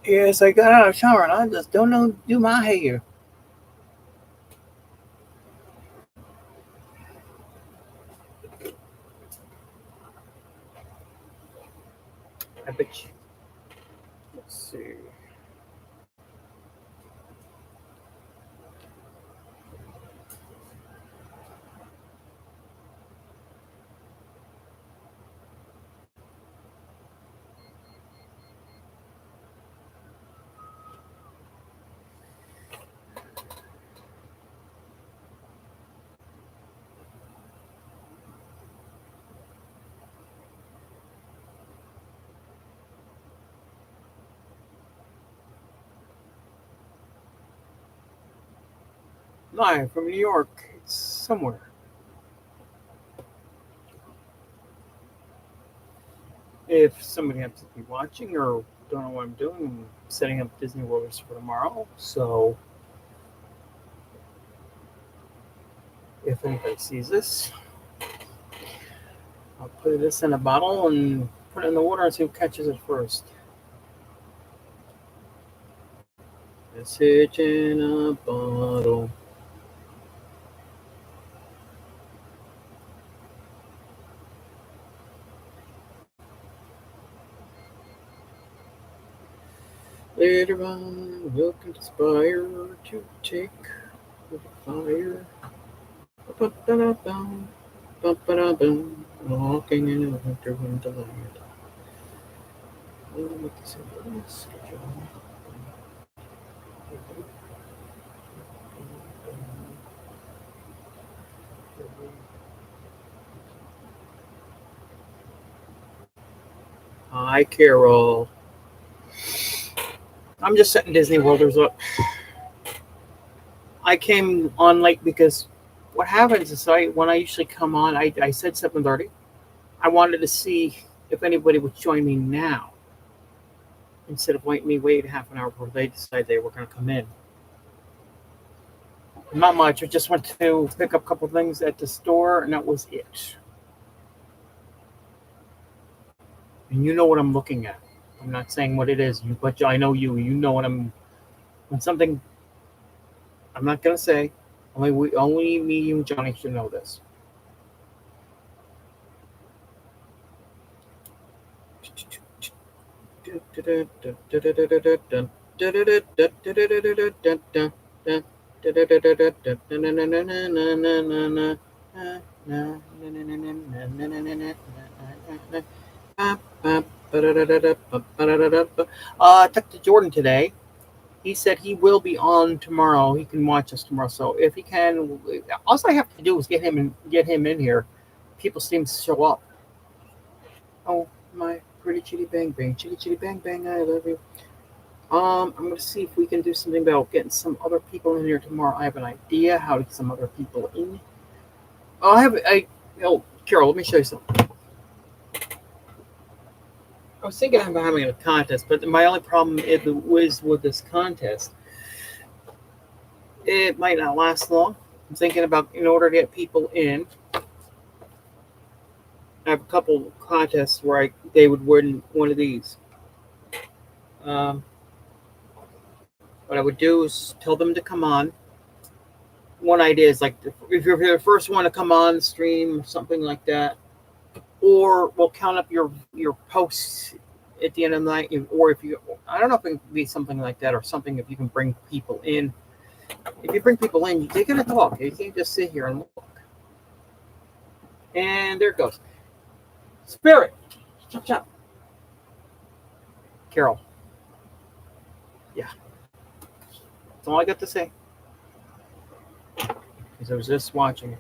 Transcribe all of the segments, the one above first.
Yes, I got out of the shower and I just don't know do my hair. I bet you. Let's see. Live from New York. It's somewhere. If somebody happens to be watching or don't know what I'm doing, I'm setting up Disney World for tomorrow. So if anybody sees this, I'll put this in a bottle and put it in the water and see who catches it first. Message in a bottle. Later on, we'll conspire to take the fire. Ba-ba-da-da-bum, ba-ba-da-bum, walking in a winter wonderland. We'll make this a little schedule. Hi, Carol. I'm just setting Disney Worlders up. I came on late because what happens is when I usually come on, I said 7:30. I wanted to see if anybody would join me now instead of me wait half an hour before they decide they were going to come in. Not much. I just went to pick up a couple things at the store, and that was it. And you know what I'm looking at. I'm not saying what it is, but I know you. You know what I'm. When something, I'm not gonna say. Only me, you, and Johnny should know this. I talked to Jordan today. He said he will be on tomorrow. He can watch us tomorrow. So if he can, all I have to do is get him in here. People seem to show up. Oh my pretty chitty bang bang, chitty chitty bang bang. I love you. I'm gonna see if we can do something about getting some other people in here tomorrow. I have an idea how to get some other people in. Oh, oh, Carol, let me show you something. I was thinking about having a contest, but my only problem is with this contest. It might not last long. I'm thinking about in order to get people in. I have a couple contests where they would win one of these. Um, what I would do is tell them to come on. One idea is like if you're the first one to come on the stream, something like that, or we'll count up your posts at the end of the night, or if you, I don't know if it can be something like that, or something if you can bring people in. If you bring people in, they're gonna talk. You can't just sit here and look. And there it goes. Spirit, chop chop. Carol, yeah, that's all I got to say. Because I was just watching.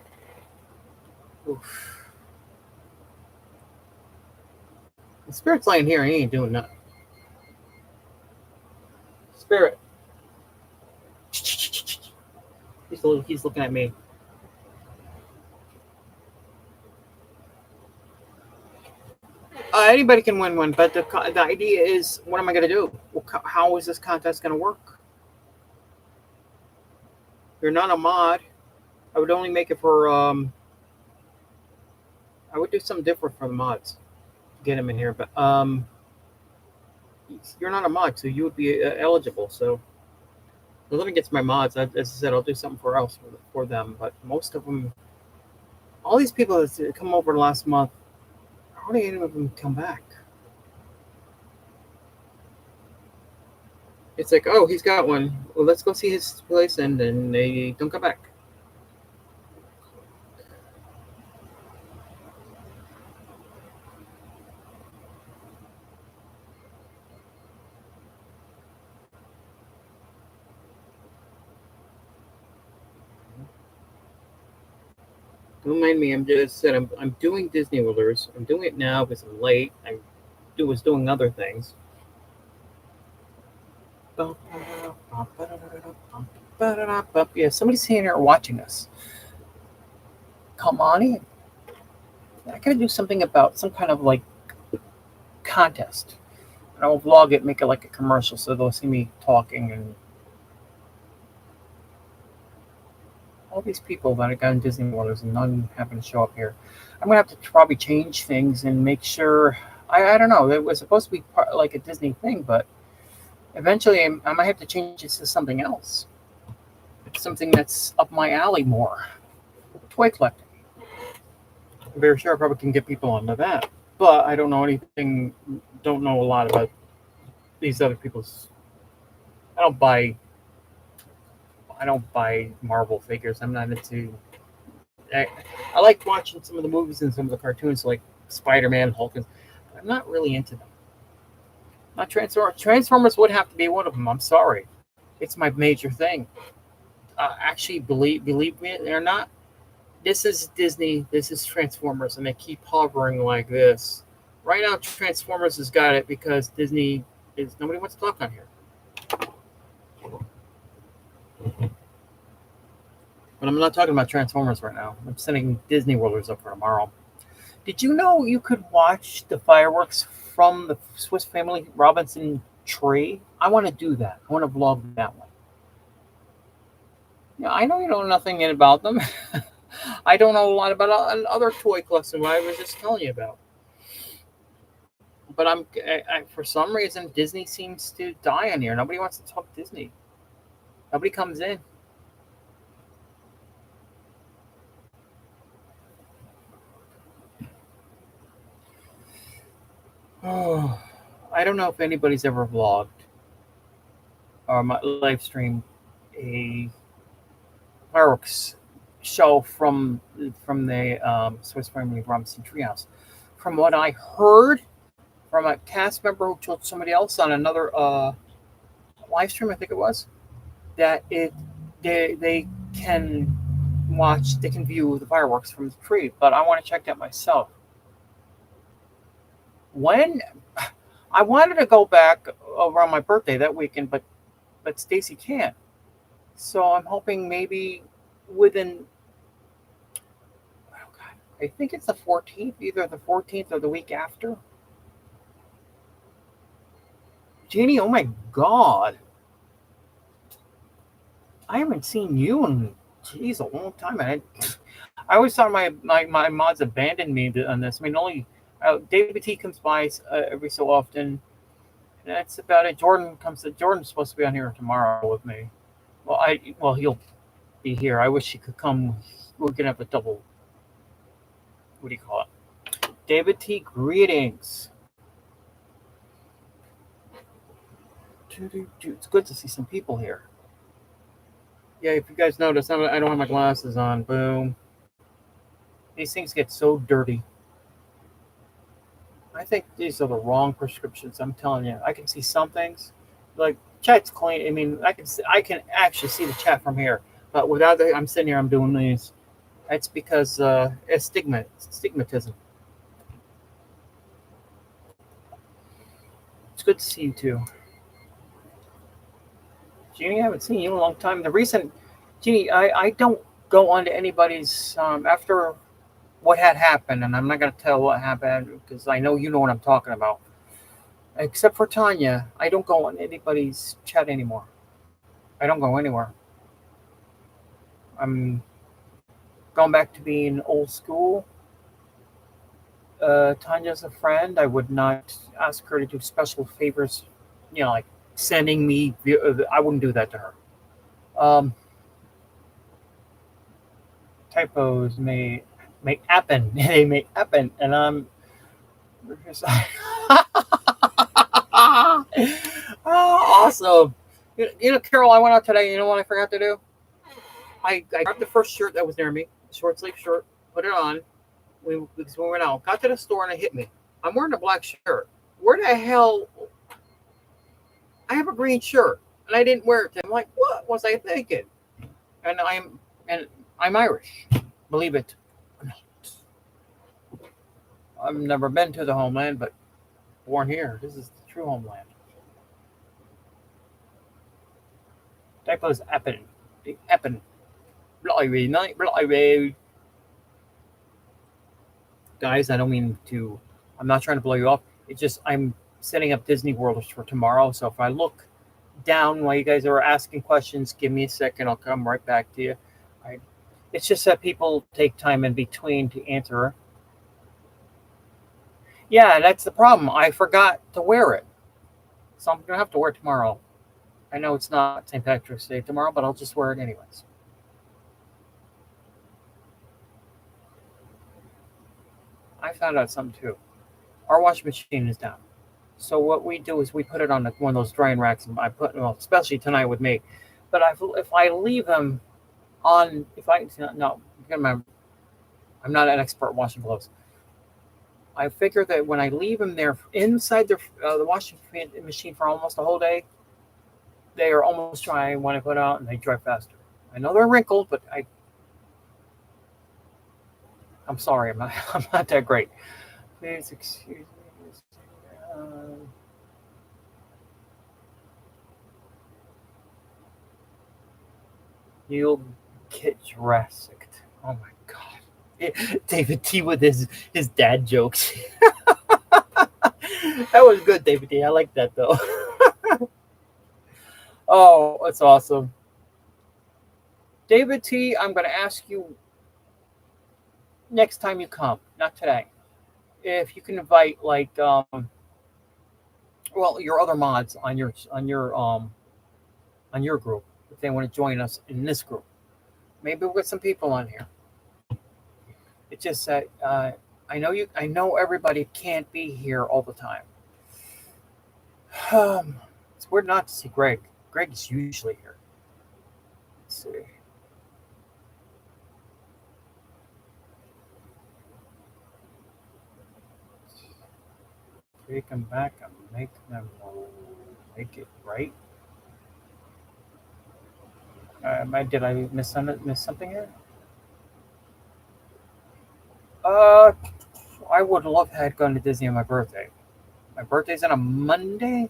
Oof. The spirit's laying here. He ain't doing nothing. Spirit. He's looking at me. Anybody can win one, but the idea is, what am I going to do? How is this contest going to work? You're not a mod. I would only make it for. I would do something different for the mods. Get them in here, but you're not a mod, so you would be eligible. So the living gets my mods. As I said, I'll do something for them. But most of them, all these people that come over last month, hardly any of them come back. It's like, oh, he's got one. Well, let's go see his place, and then they don't come back. Don't mind me. I'm just said I'm doing Disney Worlders. I'm doing it now because I'm late. Was doing other things. Yeah, somebody's sitting here watching us. Come on in. I gotta do something about some kind of like contest. And I'll vlog it, make it like a commercial, so they'll see me talking and all these people that have gone to Disney World and none happen to show up here. I'm gonna have to probably change things and make sure. I don't know. It was supposed to be like a Disney thing, but eventually I might have to change it to something else. Something that's up my alley more. Toy collecting. I'm very sure I probably can get people onto that, but I don't know anything. Don't know a lot about these other people's. I don't buy. I don't buy Marvel figures. I'm not into. I like watching some of the movies and some of the cartoons, like Spider-Man, Hulk. I'm not really into them. Not Transformers. Transformers would have to be one of them. I'm sorry, it's my major thing. Actually, believe me or not, this is Disney. This is Transformers, and they keep hovering like this. Right now, Transformers has got it because Disney is nobody wants to talk on here. But I'm not talking about Transformers right now. I'm setting Disney Worlders up for tomorrow. Did you know you could watch the fireworks from the Swiss Family Robinson tree? I want to do that. I want to vlog that one. Yeah, I know you know nothing about them. I don't know a lot about other toy collections. What I was just telling you about. But for some reason Disney seems to die on here. Nobody wants to talk Disney. Nobody comes in. Oh, I don't know if anybody's ever vlogged or live streamed a fireworks show from the Swiss Family Robinson Treehouse. From what I heard from a cast member who told somebody else on another live stream, I think it was, that they can they can view the fireworks from the tree. But I want to check that myself. When I wanted to go back around my birthday that weekend, but Stacy can't. So I'm hoping maybe within, oh God, I think it's the 14th, either the 14th or the week after. Jeannie, oh my God. I haven't seen you in, geez, a long time. I always thought my mods abandoned me on this. I mean, only David T comes by every so often. And that's about it. Jordan's supposed to be on here tomorrow with me. Well, he'll be here. I wish he could come. We're gonna have a double. What do you call it? David T, greetings. It's good to see some people here. Yeah, if you guys notice, I don't have my glasses on. Boom. These things get so dirty. I think these are the wrong prescriptions. I'm telling you. I can see some things, like chat's clean. I mean, I can actually see the chat from here, but without I'm sitting here, I'm doing these. That's because it's stigmatism. It's good to see you too. Jeannie, I haven't seen you in a long time. Jeannie, I don't go on to anybody's after what had happened, and I'm not going to tell what happened because I know you know what I'm talking about. Except for Tanya, I don't go on anybody's chat anymore. I don't go anywhere. I'm going back to being old school. Tanya's a friend. I would not ask her to do special favors like sending me. I wouldn't do that to her. Um, Typos may happen. They may happen, and I'm just oh, awesome. Carol, I went out today. You know what I forgot to do? I grabbed the first shirt that was near me, short sleeve shirt, put it on. Because we went out, got to the store, and it hit me. I'm wearing a black shirt. Where the hell? I have a green shirt, and I didn't wear it. I'm like, what was I thinking? And I'm Irish, believe it or not. I've never been to the homeland, but born here. This is the true homeland. Typos happen. They happen. Blimey, night, blimey. Guys, I don't mean to. I'm not trying to blow you up. It's just I'm setting up Disney World for tomorrow. So if I look down while you guys are asking questions, give me a second. I'll come right back to you. I, it's just that people take time in between to answer. Yeah, that's the problem. I forgot to wear it. So I'm going to have to wear it tomorrow. I know it's not St. Patrick's Day tomorrow, but I'll just wear it anyways. I found out something too. Our washing machine is down. So what we do is we put it on one of those drying racks, and I put, well, especially tonight with me. But if I leave them on, if I no, remember, I'm not an expert at washing clothes. I figure that when I leave them there inside the washing machine for almost a whole day, they are almost dry when I put out, and they dry faster. I know they're wrinkled, but I'm sorry, I'm not that great. Please excuse me. You'll get Jurassic. Oh my god. David T with his dad jokes. That was good, David T. I like that though. Oh, that's awesome. David T, I'm going to ask you next time you come, not today, if you can invite well, your other mods on your group if they want to join us in this group. Maybe we'll get some people on here. It's just that I know everybody can't be here all the time. It's weird not to see Greg. Greg is usually here. Let's see. Take them back and make them make it right. Did I miss something here? I would love to have gone to Disney on my birthday. My birthday's on a Monday.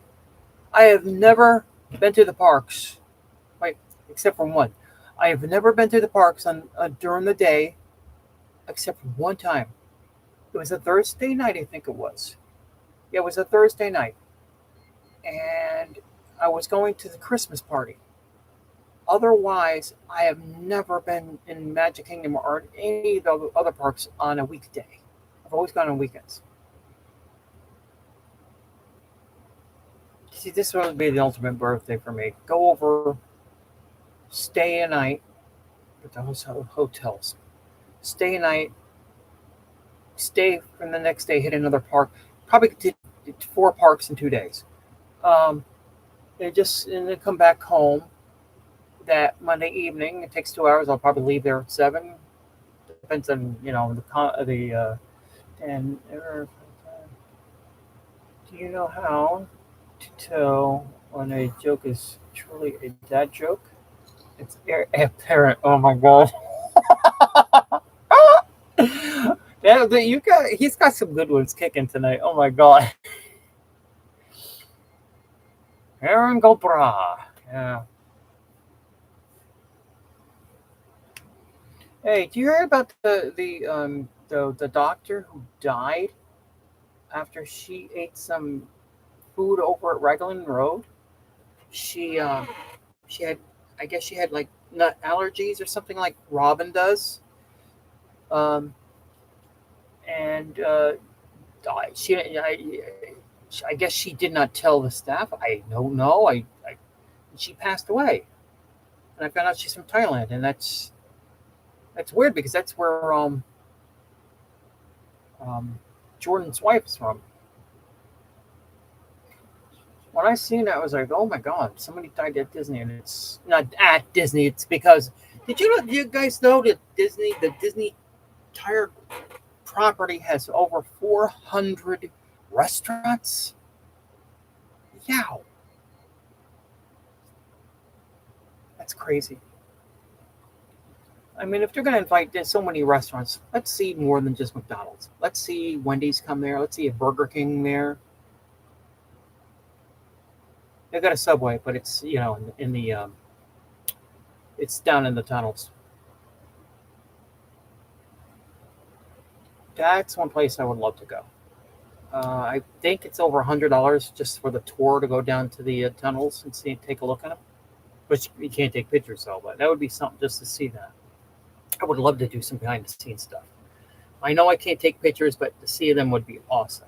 I have never been to the parks. Wait, except for one. I have never been to the parks on during the day, except for one time. It was a Thursday night, I think it was. Yeah, it was a Thursday night, and I was going to the Christmas party. Otherwise, I have never been in Magic Kingdom or any of the other parks on a weekday. I've always gone on weekends. See, this would be the ultimate birthday for me. Go over, stay a night at the hotels. Stay a night, stay from the next day, hit another park. Probably did 4 parks in 2 days. Um, and then come back home that Monday evening. It takes 2 hours. I'll probably leave there at 7. Depends on the and do you know how to tell when a joke is truly a dad joke? It's apparent. Oh my god. He's got some good ones kicking tonight. Oh my god. Aaron Gobra. Yeah. Hey, do you hear about the doctor who died after she ate some food over at Raglan Road? She she had, I guess she had like nut allergies or something like Robin does. Um, and died. I guess she did not tell the staff. I don't know. She passed away, and I found out she's from Thailand, and that's weird because that's where um, Jordan's wife is from. When I seen it, I was like, "Oh my God, somebody died at Disney," and it's not at Disney. It's because did you guys know that the Disney entire property has over 400 restaurants? Yeah, that's crazy. I mean, if they're going to invite there's so many restaurants, let's see more than just McDonald's. Let's see Wendy's come there. Let's see a Burger King there. They've got a Subway, but it's in the it's down in the tunnels. That's one place I would love to go. I think it's over $100 just for the tour to go down to the tunnels and take a look at them. But you can't take pictures though. But that would be something just to see that. I would love to do some behind the scenes stuff. I know I can't take pictures, but to see them would be awesome.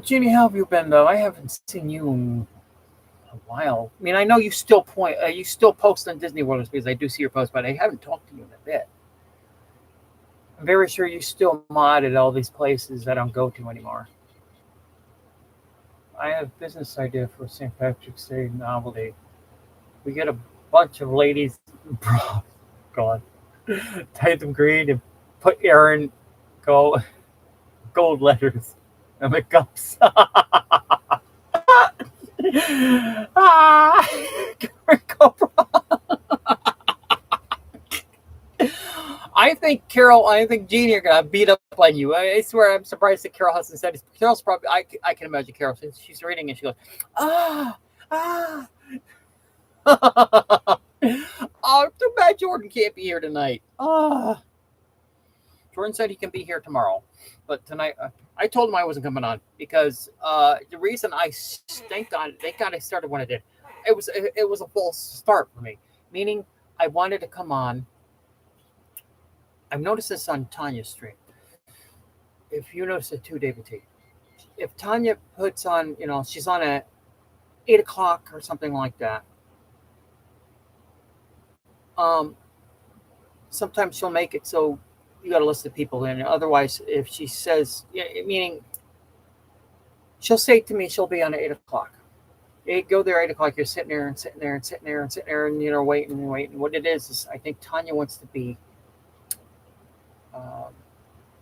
Jeannie, how have you been though? I haven't seen you in a while. I mean, I know you still you still post on Disney World because I do see your posts, but I haven't talked to you in a bit. I'm very sure you still mod at all these places I don't go to anymore. I have a business idea for St. Patrick's Day novelty. We get a bunch of ladies, bro, God, type them green and put Aaron gold letters on the cups. I think Jeannie are gonna beat up on you. I swear, I'm surprised that Carol hasn't said it. Carol's probably. I can imagine Carol. She's reading and she goes, ah, ah. Oh, too bad Jordan can't be here tonight. Oh. Jordan said he can be here tomorrow, but tonight I told him I wasn't coming on because the reason I stanked on it, thank God I started when I did. It was a false start for me, meaning I wanted to come on. I've noticed this on Tanya's stream. If you notice it too, David T. If Tanya puts on, she's on at 8 o'clock or something like that. Sometimes she'll make it so you got to list the people in. Otherwise, if she says, meaning she'll say to me, she'll be on at 8 o'clock. Go there 8 o'clock. You're sitting there and sitting there and sitting there and sitting there and waiting and waiting. What it is I think Tanya wants to be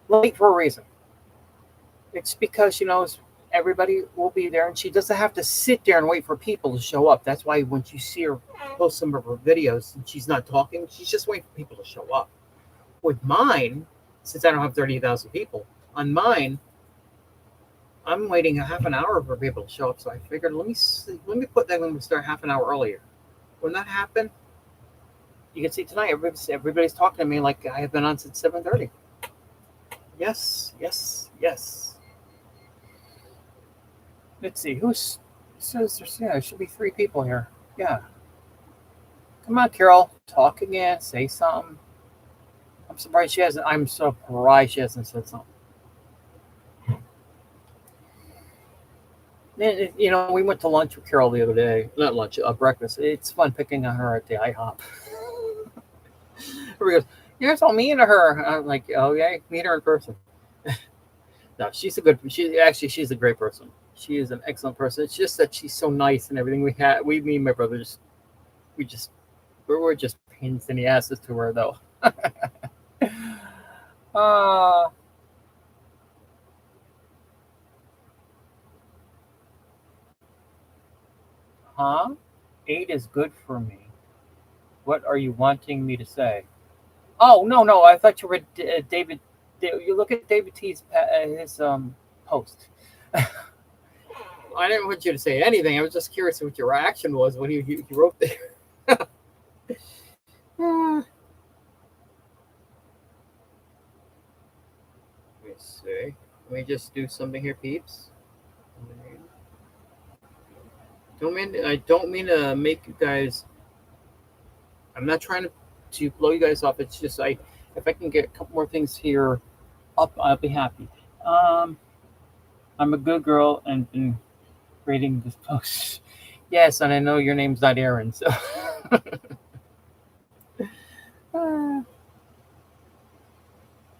late for a reason. It's because she knows everybody will be there, and she doesn't have to sit there and wait for people to show up. That's why when you see her post some of her videos and she's not talking, she's just waiting for people to show up. With mine, since I don't have 30,000 people, on mine, I'm waiting a half an hour for people to show up. So I figured, let me put that when we start half an hour earlier. When that happened, you can see tonight, everybody's talking to me like I have been on since 7:30. Yes. Let's see, who says there should be 3 people here. Yeah. Come on, Carol. Talk again. Say something. I'm surprised she hasn't said something. We went to lunch with Carol the other day. Not lunch, breakfast. It's fun picking on her at the IHOP. Everybody goes, "You're so mean to her." I'm like, "Oh yeah, meet her in person." No, she's a great person. She is an excellent person. It's just that she's so nice and everything. Me and my brothers, we're just pains in the asses to her though. Huh? 8 is good for me. What are you wanting me to say? Oh, no. I thought you read David. You look at David T's his post. I didn't want you to say anything. I was just curious what your reaction was when he wrote there. Let me see. Let me just do something here, peeps. I don't mean to make you guys. I'm not trying to blow you guys off. It's just if I can get a couple more things here I'll be happy. Um, I'm a good girl and been reading this post. Yes, and I know your name's not Aaron, so. Uh,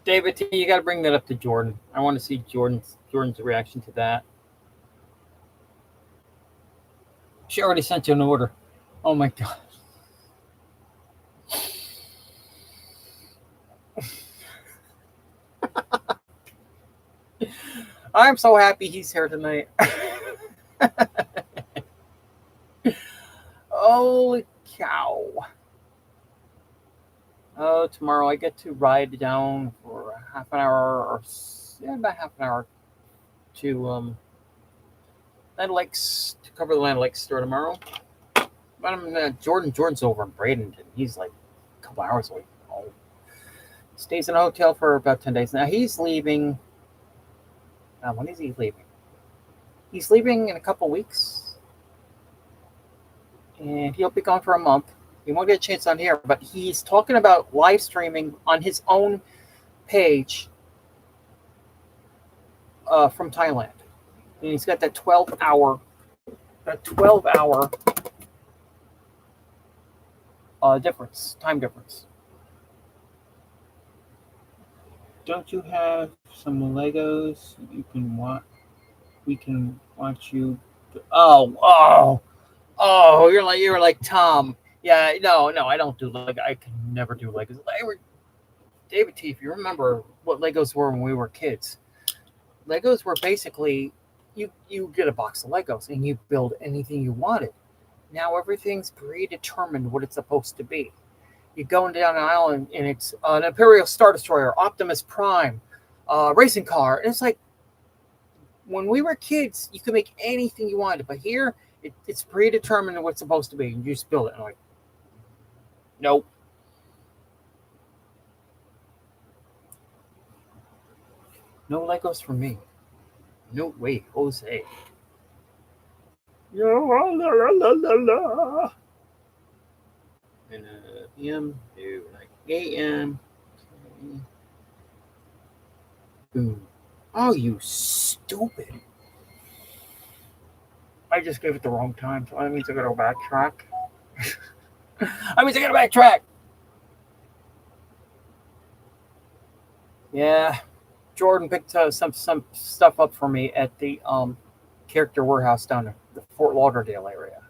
David T, you got to bring that up to Jordan. I want to see Jordan's reaction to that. She already sent you an order. Oh my god. I'm so happy he's here tonight. Holy cow. Oh, tomorrow I get to ride down for half an hour or about half an hour to Land Lakes to cover the Land Lakes store tomorrow. But Jordan's over in Bradenton. He's like a couple hours away. Oh. Stays in a hotel for about 10 days. Now he's leaving. When is he leaving? He's leaving in a couple weeks. And he'll be gone for a month. He won't get a chance on here, but he's talking about live streaming on his own page from Thailand. And he's got that 12-hour time difference. Don't you have some Legos you can watch? We can watch you. Oh! You're like Tom. Yeah, no, I don't do Lego. I can never do Legos. David T, if you remember what Legos were when we were kids, Legos were basically you get a box of Legos and you build anything you wanted. Now everything's predetermined what it's supposed to be. You go down an aisle and it's an Imperial Star Destroyer, Optimus Prime, racing car, and it's like when we were kids, you could make anything you wanted, but here it's predetermined what it's supposed to be, and you just build it. And I'm like, nope. No Legos for me. No way, Jose. And PM to 9 a.m. Boom. Oh, you stupid. I just gave it the wrong time, so that means I gotta backtrack. Yeah. Jordan picked some stuff up for me at the character warehouse down in the Fort Lauderdale area.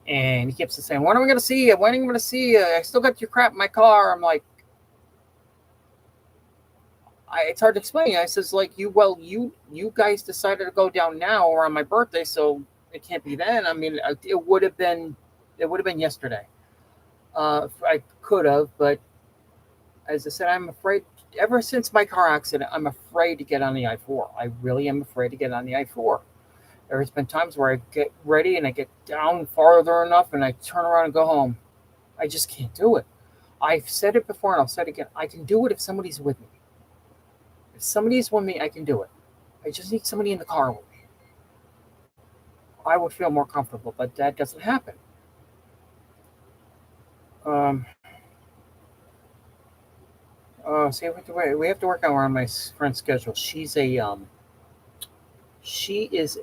And he keeps saying, when are we going to see you? When are we going to see you? I still got your crap in my car. I'm like, it's hard to explain. I says, like, you guys decided to go down now or on my birthday, so it can't be then. I mean, it would have been yesterday. I could have, but as I said, I'm afraid. Ever since my car accident, I'm afraid to get on the I-4. I really am afraid to get on the I-4. There's been times where I get ready and I get down farther enough and I turn around and go home. I just can't do it. I've said it before and I'll say it again. I can do it if somebody's with me. If somebody's with me, I can do it. I just need somebody in the car with me. I would feel more comfortable, but that doesn't happen. See, we have to work around my friend's schedule. She is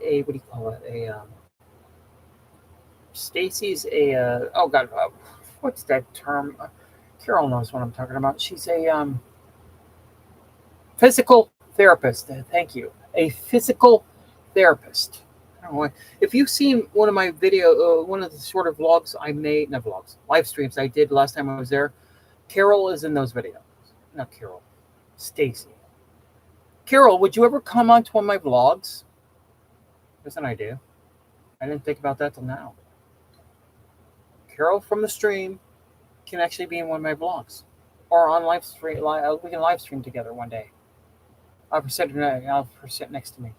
a what do you call it? Stacy's oh god, what's that term? Carol knows what I'm talking about. She's a physical therapist. Thank you. A physical therapist. I don't know why. If you've seen one of my one of the sort of vlogs I made, not vlogs, live streams I did last time I was there, Carol is in those videos. Not Carol, Stacy. Carol, would you ever come onto one of my vlogs? That's an idea. I didn't think about that till now. Carol from the stream can actually be in one of my vlogs, or on live stream. We can live stream together one day. I'll have her sit next to me.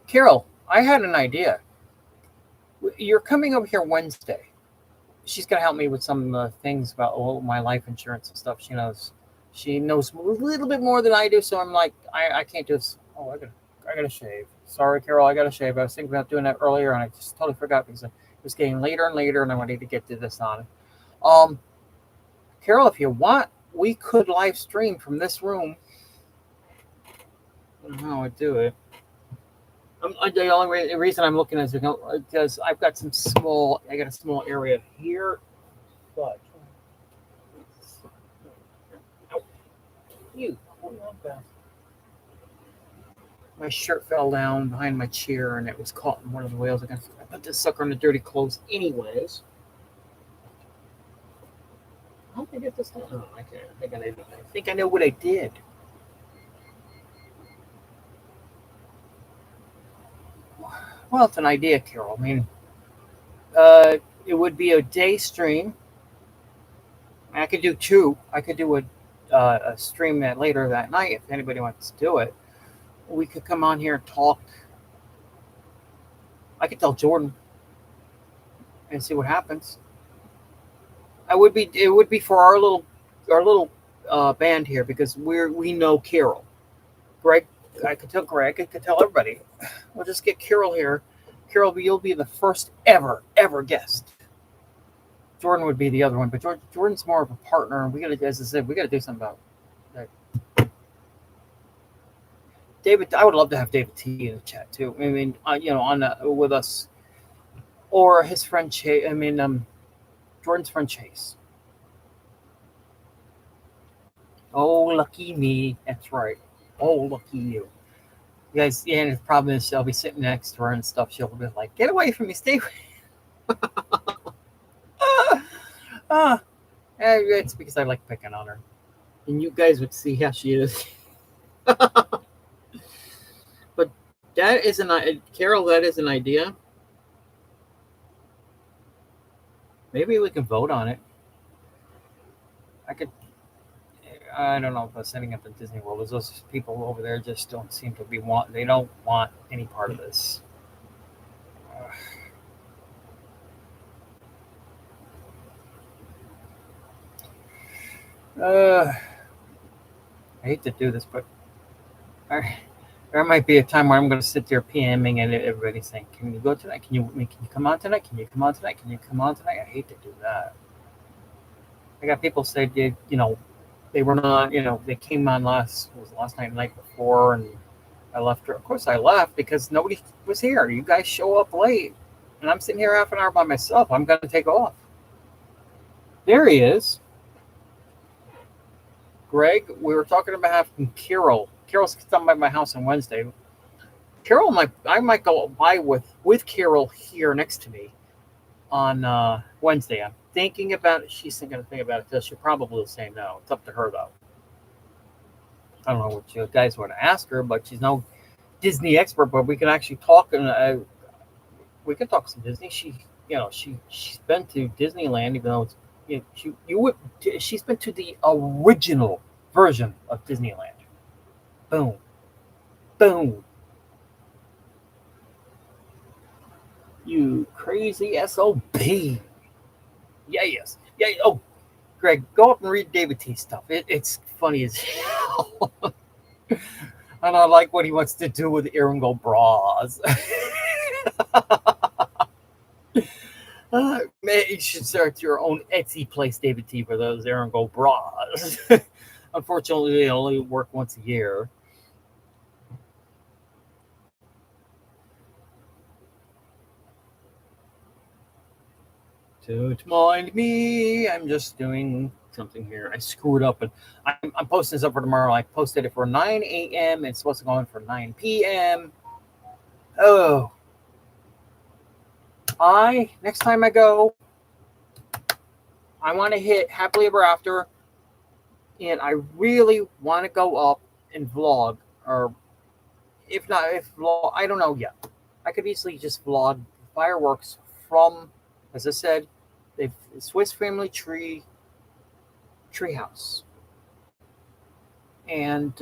Carol, I had an idea. You're coming over here Wednesday. She's going to help me with some things about my life insurance and stuff. She knows a little bit more than I do. So I'm like, I can't do this. Oh, I got to shave. Sorry, Carol, I got to shave. I was thinking about doing that earlier and I just totally forgot because it was getting later and later and I wanted to get to this on. Carol, if you want, we could live stream from this room. I don't know how I'd do it. The only reason I'm looking is because I've got I got a small area here. But you, my shirt fell down behind my chair and it was caught in one of the whales. I put this sucker in the dirty clothes anyways. How did I get this done? Oh, I think I know what I did. Well, it's an idea, Carol. I mean, it would be a day stream. I could do two. I could do a stream that later that night if anybody wants to do it. We could come on here and talk. I could tell Jordan and see what happens. It would be for our little band here because we know Carol. Greg, I could tell Greg. I could tell everybody. We'll just get Carol here. Carol, you'll be the first ever guest. Jordan would be the other one, but Jordan's more of a partner. And as I said, we got to do something about that. David, I would love to have David T in the chat too. I mean, with us, or his friend Chase. I mean, Jordan's friend Chase. Oh, lucky me. That's right. Oh, lucky you. You guys, yeah, and the problem is she'll be sitting next to her and stuff. She'll be like, "Get away from me, stay away." It's because I like picking on her. And you guys would see how she is. But that is Carol, that is an idea. Maybe we can vote on it. I don't know about setting up a Disney World. Those people over there just don't seem to they don't want any part of this. I hate to do this, but there might be a time where I'm going to sit there PMing and everybody's saying, "Can you go tonight? Can you come on tonight? Can you come on tonight? Can you come on tonight?" I hate to do that. I got people say, they were not, they came on last night, the night before, and I left her. Of course, I left because nobody was here. You guys show up late, and I'm sitting here half an hour by myself. I'm going to take off. There he is. Greg, we were talking about having Carol. Carol's coming by my house on Wednesday. Carol, I might go by with Carol here next to me on Wednesday. I'm thinking about it. She's going to think about it. She'll probably say no. It's up to her, though. I don't know what you guys want to ask her, but she's no Disney expert. But we can actually talk, and we can talk some Disney. She's been to Disneyland, even though it's she's been to the original version of Disneyland. Boom, boom. You crazy SOB. Yes. Yeah. Oh, Greg, go up and read David T stuff. It's funny as hell. And I like what he wants to do with Erangel bras. Man, you should start your own Etsy place, David T, for those Erangel bras. Unfortunately, they only work once a year. Don't mind me. I'm just doing something here. I screwed up, and I'm posting this up for tomorrow. I posted it for 9 a.m. It's supposed to go in for 9 p.m. Oh. Next time I go, I want to hit Happily Ever After, and I really want to go up and vlog, or if vlog, I don't know yet. I could easily just vlog fireworks from, as I said, the Swiss Family Treehouse. And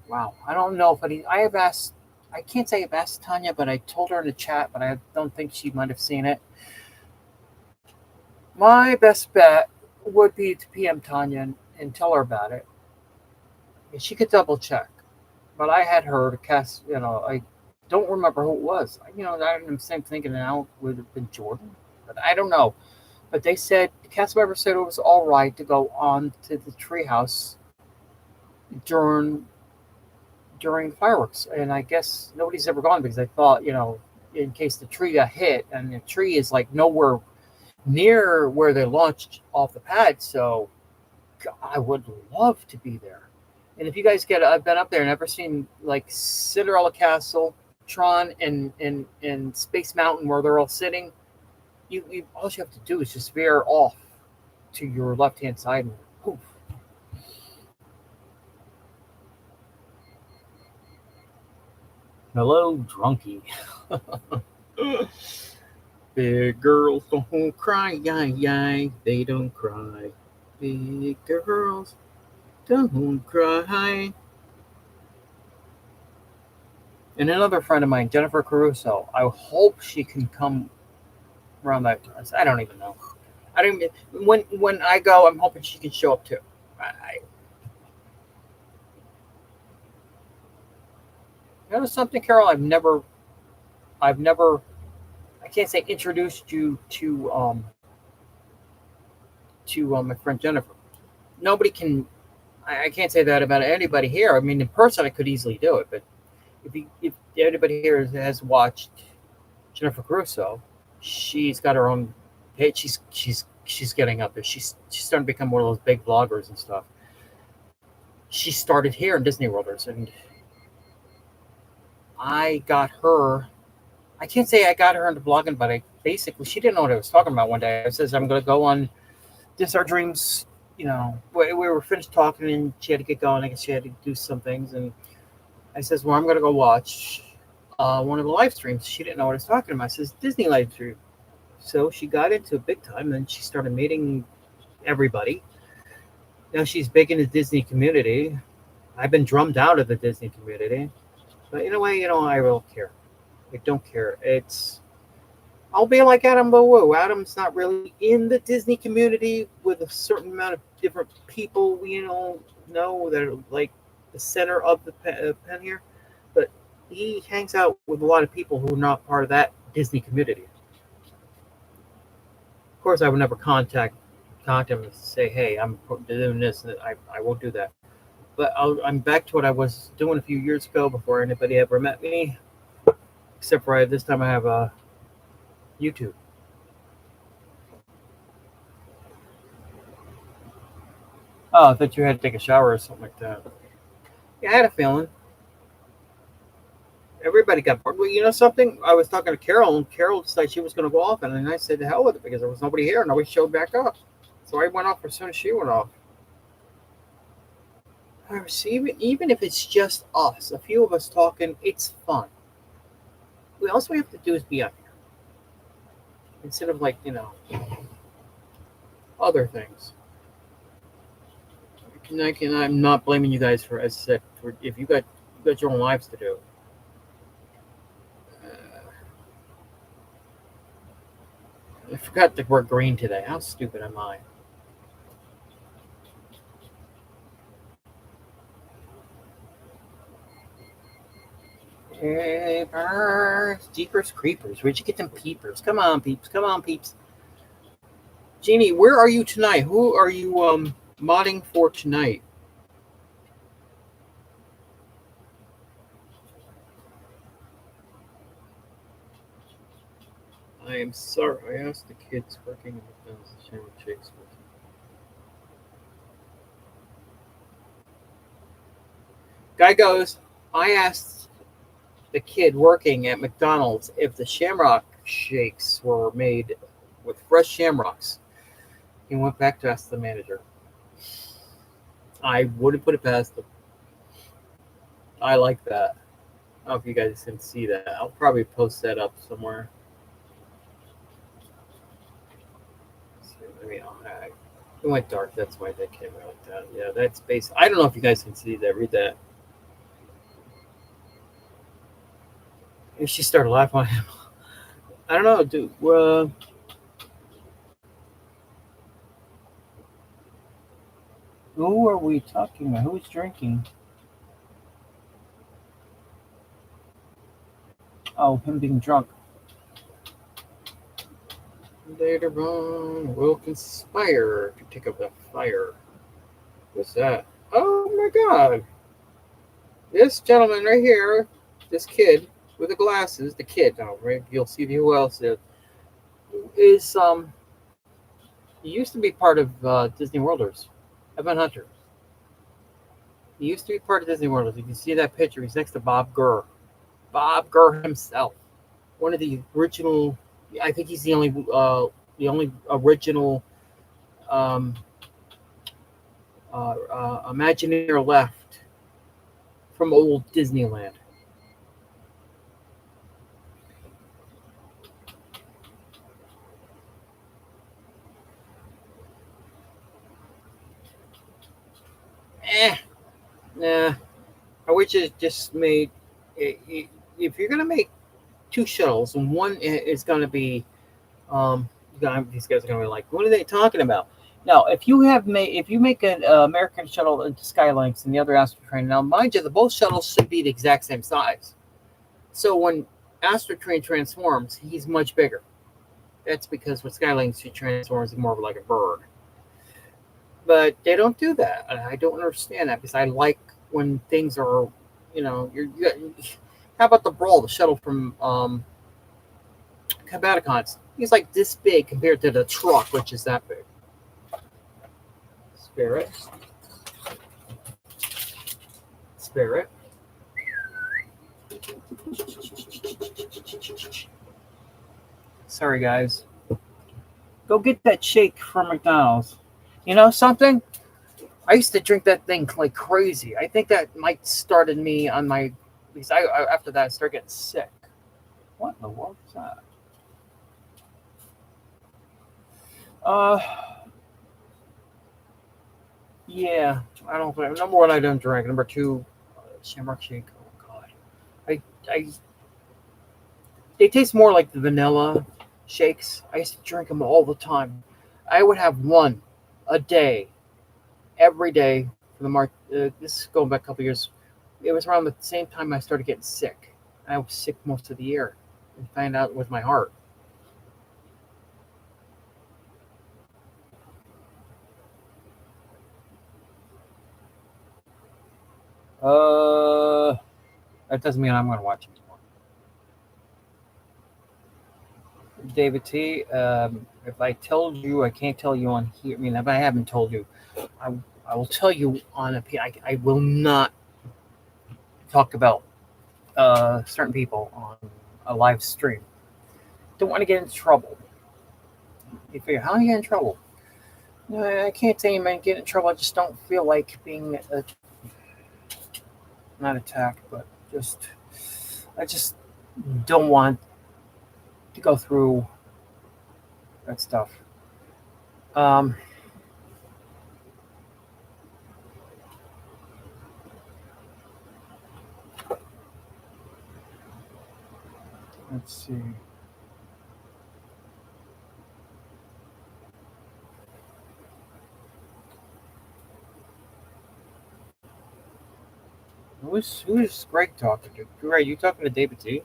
wow, I don't know if I have asked. I can't say I've asked Tanya, but I told her in the chat, but I don't think she might have seen it. My best bet would be to PM Tanya and tell her about it. And she could double check. But I had her to cast, I don't remember who it was. I'm thinking now it would have been Jordan, but I don't know. But they said the cast member said it was all right to go on to the treehouse during during the fireworks, and I guess nobody's ever gone because I thought, in case the tree got hit, and the tree is like nowhere near where they launched off the pad, so I would love to be there. And if you guys I've been up there and ever seen like Cinderella Castle, Tron, and Space Mountain where they're all sitting. You all you have to do is just veer off to your left hand side and poof. Hello, drunkie. Big girls don't cry, yay. They don't cry. Big girls don't cry. And another friend of mine, Jennifer Caruso. I hope she can come around that time. I don't even know. I don't even, when I go, I'm hoping she can show up too. You know something, Carol? I've never, I can't say introduced you to my friend Jennifer. Nobody can. I can't say that about anybody here. I mean, in person, I could easily do it, but if anybody here has watched Jennifer Caruso, she's got her own page. She's getting up there. She's starting to become one of those big vloggers and stuff. She started here in Disney Worlders, and I got her. I can't say I got her into vlogging, but she didn't know what I was talking about one day. I says I'm going to go on This Our Dreams. We were finished talking, and she had to get going. I guess she had to do some things, and I says, well, I'm going to go watch one of the live streams. She didn't know what I was talking about. I says, Disney live stream. So she got into it big time, and she started meeting everybody. Now she's big in the Disney community. I've been drummed out of the Disney community. But in a way, I don't care. I don't care. I'll be like Adam Bowu. Adam's not really in the Disney community with a certain amount of different people know that are like the center of the pen here. But he hangs out with a lot of people who are not part of that Disney community. Of course, I would never contact him and say, hey, I'm doing this. And I won't do that. But I'm back to what I was doing a few years ago before anybody ever met me. Except for this time I have a YouTube. Oh, I thought you had to take a shower or something like that. Yeah, I had a feeling. Everybody got bored. Well, you know something? I was talking to Carol, and Carol decided she was going to go off, and then I said, the hell with it, because there was nobody here. Nobody showed back up. So I went off as soon as she went off. Even if it's just us, a few of us talking, it's fun. All we have to do is be up here. Instead of other things. I'm not blaming you guys for, as I said, if you got your own lives to do. I forgot to wear green today. How stupid am I? Peepers, Jeepers Creepers. Where'd you get them peepers? Come on, peeps. Come on, peeps. Jeannie, where are you tonight? Who are you modding for tonight? I am sorry. I asked the kids working in the fence to share with Shakespeare. Guy goes, I asked the kid working at McDonald's if the shamrock shakes were made with fresh shamrocks. He went back to ask the manager. I wouldn't put it past them. I like that. I don't know if you guys can see that. I'll probably post that up somewhere. It went dark. That's why that came out like that. Yeah, that's base. I don't know if you guys can see that. Read that. And she started laughing at him. I don't know, dude. Who are we talking about? Who's drinking? Oh, him being drunk. Later on, will conspire to take up the fire. What's that? Oh my God! This gentleman right here, this kid with the glasses, the kid. Now, right? You'll see who else is. He used to be part of Disney Worlders. Evan Hunter. He used to be part of Disney Worlders. You can see that picture. He's next to Bob Gurr. Bob Gurr himself, one of the original. I think he's the only original um, Imagineer left from old Disneyland. Eh, nah. I wish it just made. If you're gonna make two shuttles, and one is gonna be, these guys are gonna be like, what are they talking about? Now, if you make an American shuttle into Skylynx and the other Astro Train, now mind you, the both shuttles should be the exact same size. So when Astro Train transforms, he's much bigger. That's because with Skylynx, he transforms more like a bird. But they don't do that. And I don't understand that because I like when things are, how about the Brawl, the shuttle from Combaticons? He's like this big compared to the truck, which is that big. Spirit. Spirit. Sorry, guys. Go get that shake from McDonald's. You know something? I used to drink that thing like crazy. I think that might started me on my. Because after that I started getting sick. What in the world is that? Uh, yeah. I don't think number one I don't drink. Number two, Shamrock Shake. Oh God, I they taste more like the vanilla shakes. I used to drink them all the time. I would have one a day, every day for the March. This is going back a couple years. It was around the same time I started getting sick. I was sick most of the year and found out with my heart. Uh, that doesn't mean I'm going to watch it anymore. David T. If I told you, I can't tell you on here. I mean, if I haven't told you, I, I will tell you on a. I will not talk about certain people on a live stream. Don't want to get into trouble. You figure, how do you get in trouble? No, I can't say you might get in trouble. I just don't feel like being not attacked, but I just don't want to go through that stuff. Um, let's see. Who's Greg talking to? Greg, you talking to David T?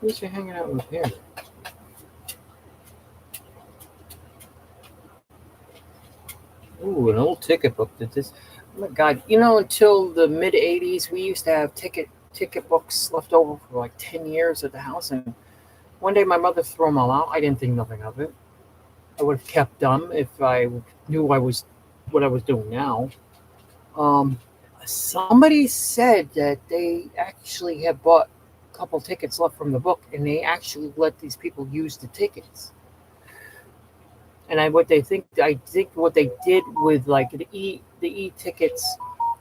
Who's he hanging out with here? Ooh, an old ticket book. That this. Oh my God! Until the mid '80s, we used to have ticket books left over for like 10 years at the house, and one day my mother threw them all out. I didn't think nothing of it. I would have kept them if I knew I was what I was doing now. Um, Somebody said that they actually have bought a couple tickets left from the book, and they actually let these people use the tickets. And I think what they did with like the e tickets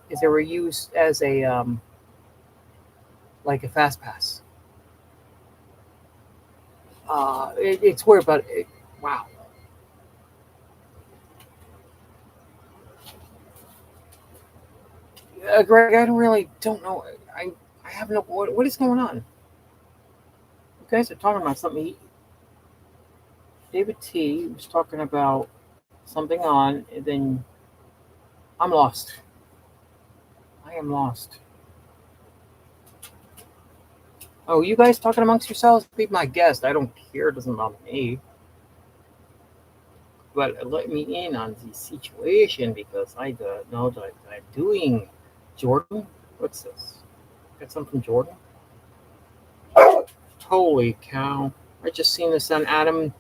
is they were used as a like a fast pass. It's weird, but wow. Greg, I don't know. I have no what is going on. You guys are talking about something. David T was talking about something on, and then I'm lost. I am lost. Oh, you guys talking amongst yourselves? Be my guest. I don't care. It doesn't bother me. But let me in on the situation because I don't know what I'm doing. Jordan? What's this? Got something from Jordan? Holy cow. I just seen this on Adam.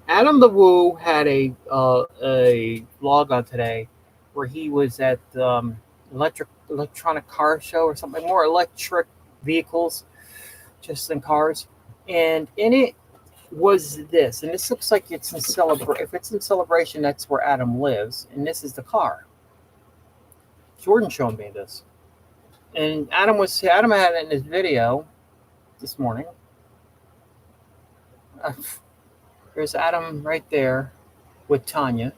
Adam the Woo had a vlog on today where he was at electronic car show or something, more electric vehicles, just in cars. And in it was this, and this looks like it's in celebration. If it's in celebration, that's where Adam lives, and this is the car. Jordan showed me this, and Adam had it in his video this morning. There's Adam right there with Tanya.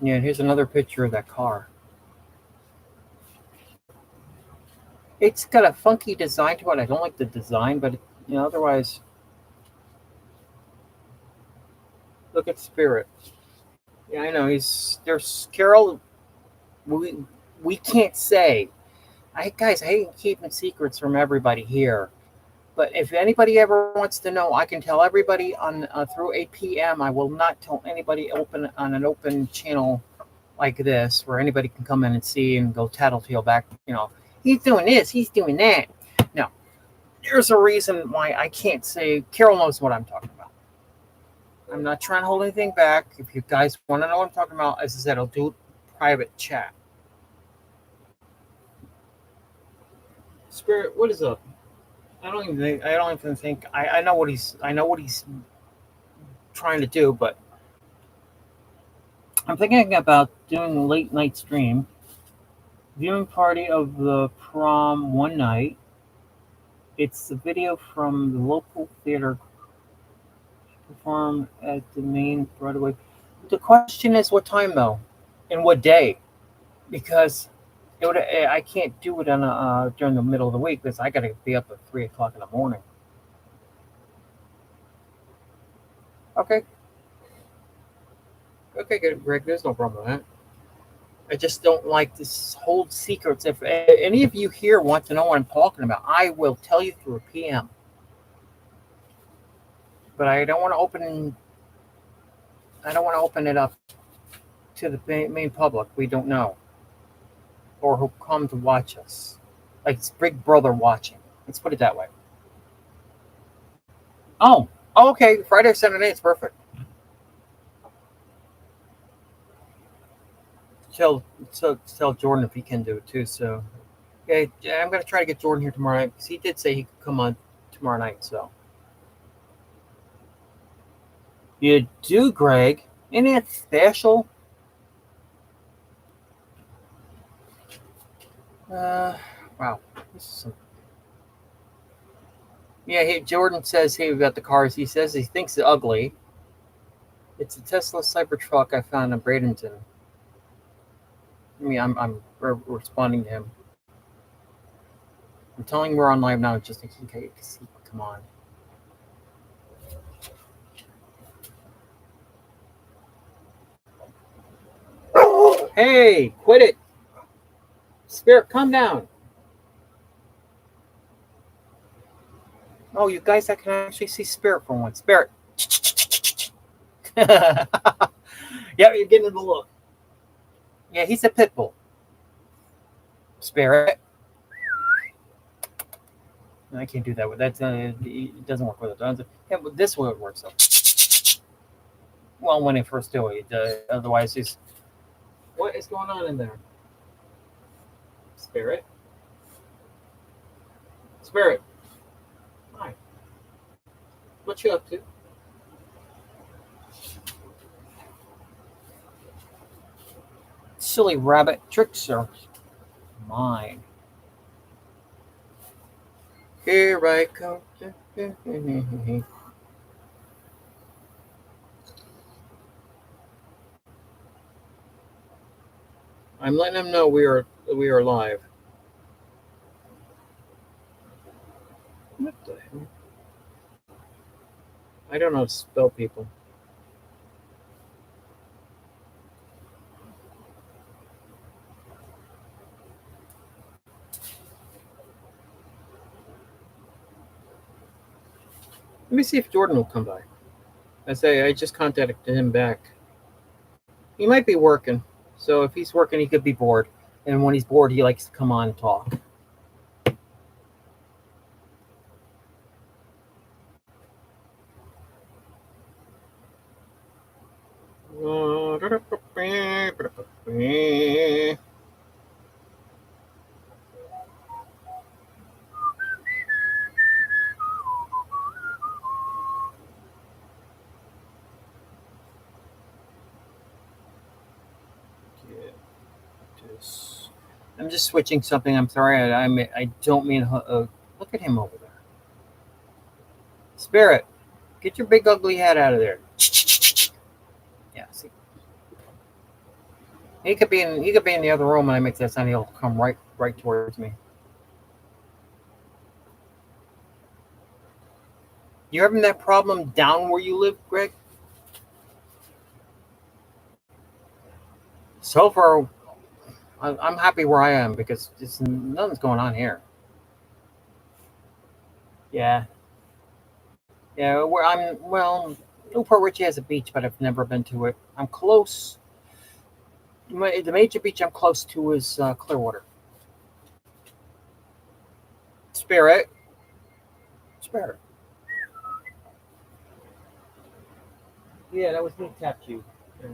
Yeah, here's another picture of that car. It's got a funky design to it. I don't like the design, but otherwise, look at Spirit. Yeah, I know there's Carol. We can't say. I hate keeping secrets from everybody here. But if anybody ever wants to know, I can tell everybody on through 8 p.m. I will not tell anybody open on an open channel like this where anybody can come in and see and go tattletale back. He's doing this, he's doing that. No, there's a reason why I can't say. Carol knows what I'm talking about. I'm not trying to hold anything back. If you guys want to know what I'm talking about, as I said, I'll do private chat. Spirit, what is up? I don't even think. I know what he's trying to do, but I'm thinking about doing a late night stream, viewing party of the prom one night. It's the video from the local theater performed at the main Broadway. The question is, what time though, and what day? Because I can't do it on during the middle of the week because I got to be up at 3 o'clock in the morning. Okay. Okay, good, Greg. There's no problem with that. I just don't like this hold secrets. If any of you here want to know what I'm talking about, I will tell you through a PM. But I don't want to open. I don't want to open it up to the main public. We don't know, or who come to watch us, like it's Big Brother watching. Let's put it that way. Oh, okay. Friday or Saturday, it's perfect. Tell Jordan if he can do it too. So, yeah, I'm gonna try to get Jordan here tomorrow night because he did say he could come on tomorrow night. So, you do, Greg? Ain't it special? Wow. This is some... Yeah, Jordan says he about the cars. He says he thinks it's ugly. It's a Tesla Cybertruck I found in Bradenton. I'm responding to him. I'm telling him we're on live now just in case. Come on. Hey, quit it. Spirit, calm down. Oh, you guys, I can actually see Spirit for once. Spirit. Yeah, you're getting the look. Yeah, he's a pit bull. Spirit. I can't do that with that. It doesn't work with it. Yeah, but this way it works though. Well, when it first do it, otherwise he's. What is going on in there? Spirit. Spirit. Hi. What you up to? Silly rabbit tricks are mine. Here I come. I'm letting them know we are live. What the hell? I don't know how to spell people. Let me see if Jordan will come by. I just contacted him back. He might be working. So if he's working, he could be bored. And when he's bored, he likes to come on and talk. I'm just switching something. I'm sorry. I don't mean. Look at him over there. Spirit, get your big ugly head out of there. Yeah, see. He could be in the other room, and I make that sound. He'll come right towards me. You having that problem down where you live, Greg? So far, I'm happy where I am because nothing's going on here. Yeah, yeah. Where I'm, well, Newport Richie has a beach, but I've never been to it. I'm close. The major beach I'm close to is Clearwater. Spirit. Spirit. Yeah, that was me tapped you. Yeah.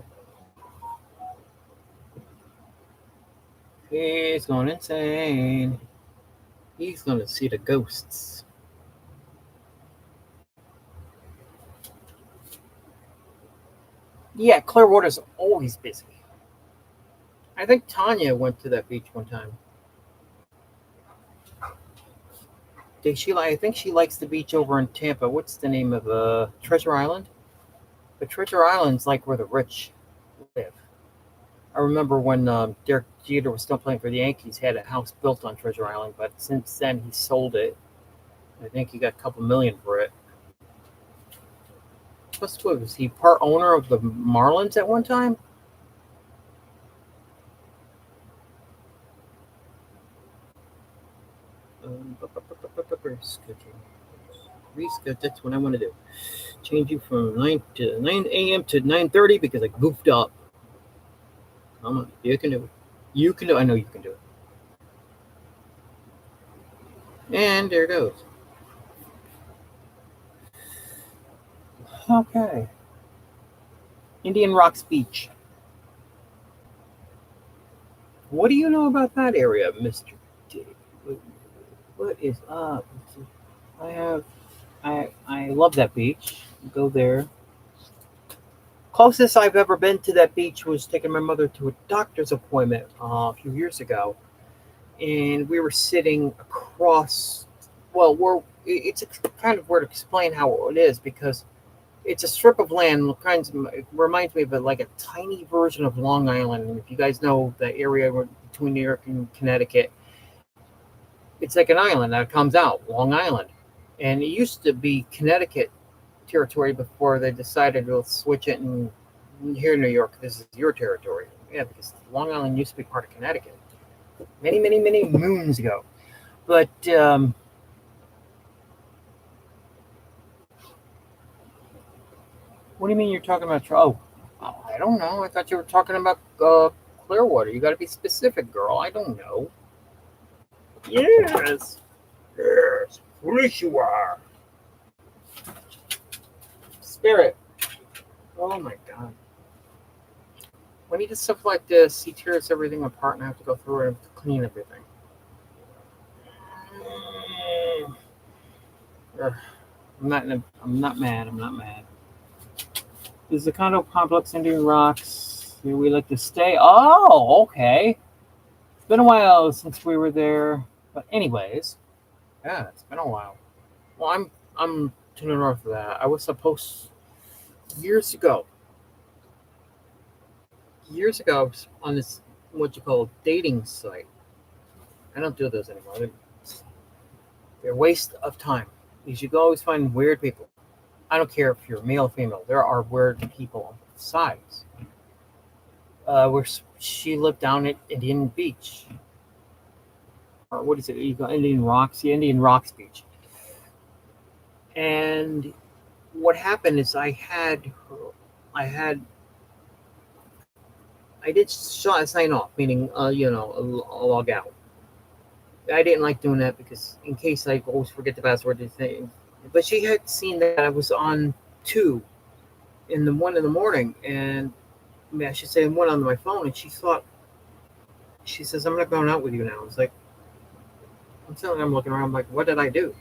He's going insane. He's going to see the ghosts. Yeah, Clearwater's always busy. I think Tanya went to that beach one time. I think she likes the beach over in Tampa. What's the name of Treasure Island? But Treasure Island's like where the rich live. I remember when Derek Jeter was still playing for the Yankees, had a house built on Treasure Island, but since then he sold it. I think he got a couple million for it. Plus, what was he part owner of the Marlins at one time? Reschedule. That's what I want to do. Change you from 9 a.m. to 9:30 because I goofed up. Come on, you can do it. You can do it. I know you can do it. And there it goes. Okay. Indian Rocks Beach. What do you know about that area, Mr. D? What is up? I have I love that beach. Go there. Closest I've ever been to that beach was taking my mother to a doctor's appointment a few years ago, and we were sitting across. Well, it's kind of weird to explain how it is because it's a strip of land. It reminds me of like a tiny version of Long Island. And if you guys know the area between New York and Connecticut, it's like an island that comes out, Long Island, and it used to be Connecticut territory before they decided to switch it and here in New York, this is your territory. Yeah, because Long Island used to be part of Connecticut many moons ago. But what do you mean you're talking about? I don't know. I thought you were talking about Clearwater. You got to be specific, girl. I don't know. Yes. Yes. Foolish you are. Spirit. Oh my god. When you do stuff like this, he tears everything apart and I have to go through it and clean everything. Ugh. I'm not mad. I'm not mad. This is the condo complex Indian Rocks. Here we like to stay. Oh, okay. It's been a while since we were there. But anyways, yeah, it's been a while. Well, I'm to the north of that. I was supposed years ago. Years ago on this what you call dating site. I don't do those anymore. They're a waste of time. You should always find weird people. I don't care if you're male or female. There are weird people on both sides. Where she lived down at Indian Beach, or what is it? You go Indian Rocks, the Indian Rocks Beach, and what happened is I had I did sign off, meaning log out. I didn't like doing that because in case I always forget the password to thing. But she had seen that I was on two in the 1 in the morning, and I mean, I should say one on my phone, and she says, "I'm not going out with you now." I was like, I'm looking around, I'm like, what did I do?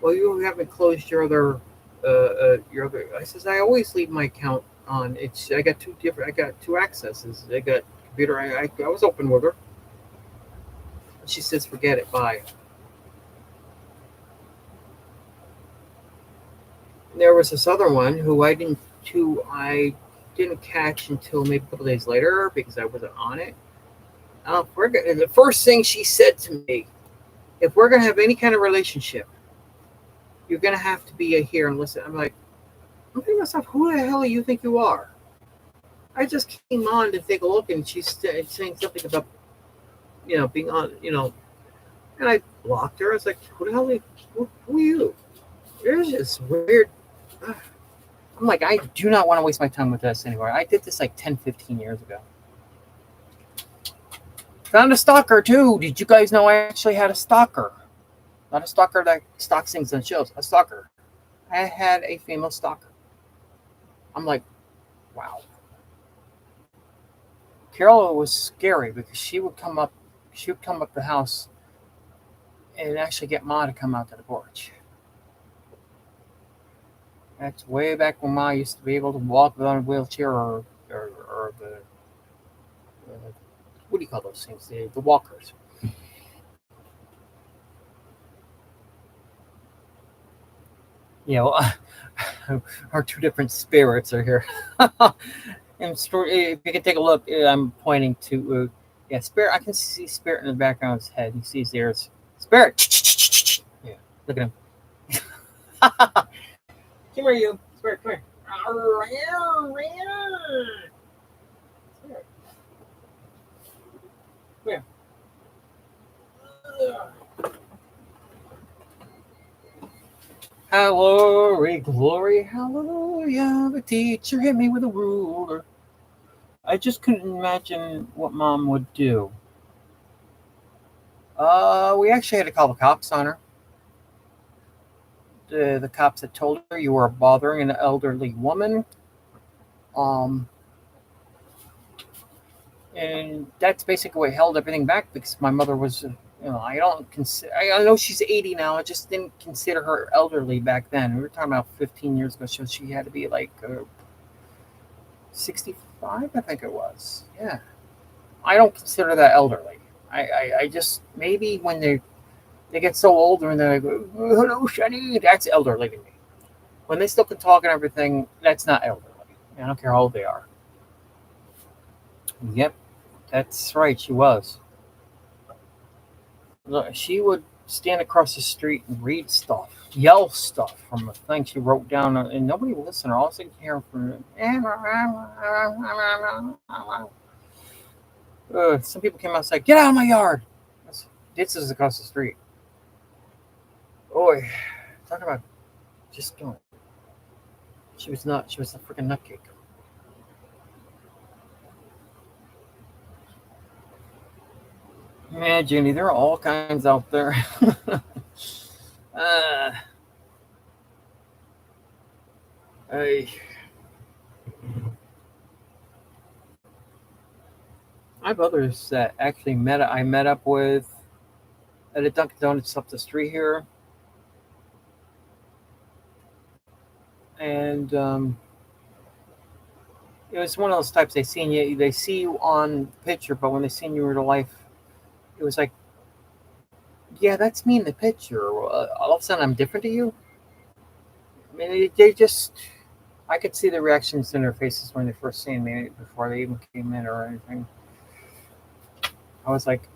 Well, you haven't closed your other. I says, I always leave my account on. I got two accesses. I got computer. I was open with her. She says, forget it. Bye. There was this other one who I didn't catch until maybe a couple days later because I wasn't on it. And the first thing she said to me, if we're gonna have any kind of relationship, you're gonna have to be here and listen. I'm thinking to myself, who the hell do you think you are? I just came on to take a look, and she's saying something about being on, and I blocked her. I was like, who are you? There's this weird. I'm like, I do not want to waste my time with this anymore. I did this like 10, 15 years ago. Found a stalker too. Did you guys know I actually had a stalker? Not a stalker that stalks things on shows. A stalker. I had a female stalker. I'm like, wow. Carol was scary because she would come up the house and actually get Ma to come out to the porch. That's way back when Ma used to be able to walk without a wheelchair or what do you call those things? The walkers. You know, our two different spirits are here. And if you can take a look, I'm pointing to yeah, Spirit. I can see Spirit in the background of his head. You see his ears. Spirit. Yeah, look at him. Come here, you. Spirit, come here. Spirit, come here. Glory, glory, hallelujah. The teacher hit me with a ruler. I just couldn't imagine what Mom would do. We actually had to call the cops on her. The cops had told her you were bothering an elderly woman. Um, and that's basically what held everything back because my mother was, I don't consider. I know she's 80 now. I just didn't consider her elderly back then. We were talking about 15 years ago, so she had to be like 65, I think it was. Yeah, I don't consider that elderly. I just maybe when they get so older and they're like, "Oh, hello, Shani," that's elderly to me. When they still can talk and everything, that's not elderly. I don't care how old they are. Yep, that's right. She was. Look, she would stand across the street and read stuff, yell stuff from a thing she wrote down, and nobody would listen. All they could hear from some people came out and said, "Get out of my yard." This is across the street. Boy, talk about just doing. She was not. She was a freaking nutcake. Yeah, Jenny, there are all kinds out there. uh, I I have others that actually I met up with at a Dunkin' Donuts up the street here, and it was one of those types they see you on picture, but when they see you in real life, it was like, yeah, that's me in the picture. All of a sudden, I'm different to you. I mean, they just I could see the reactions in their faces when they first seen me before they even came in or anything. I was like,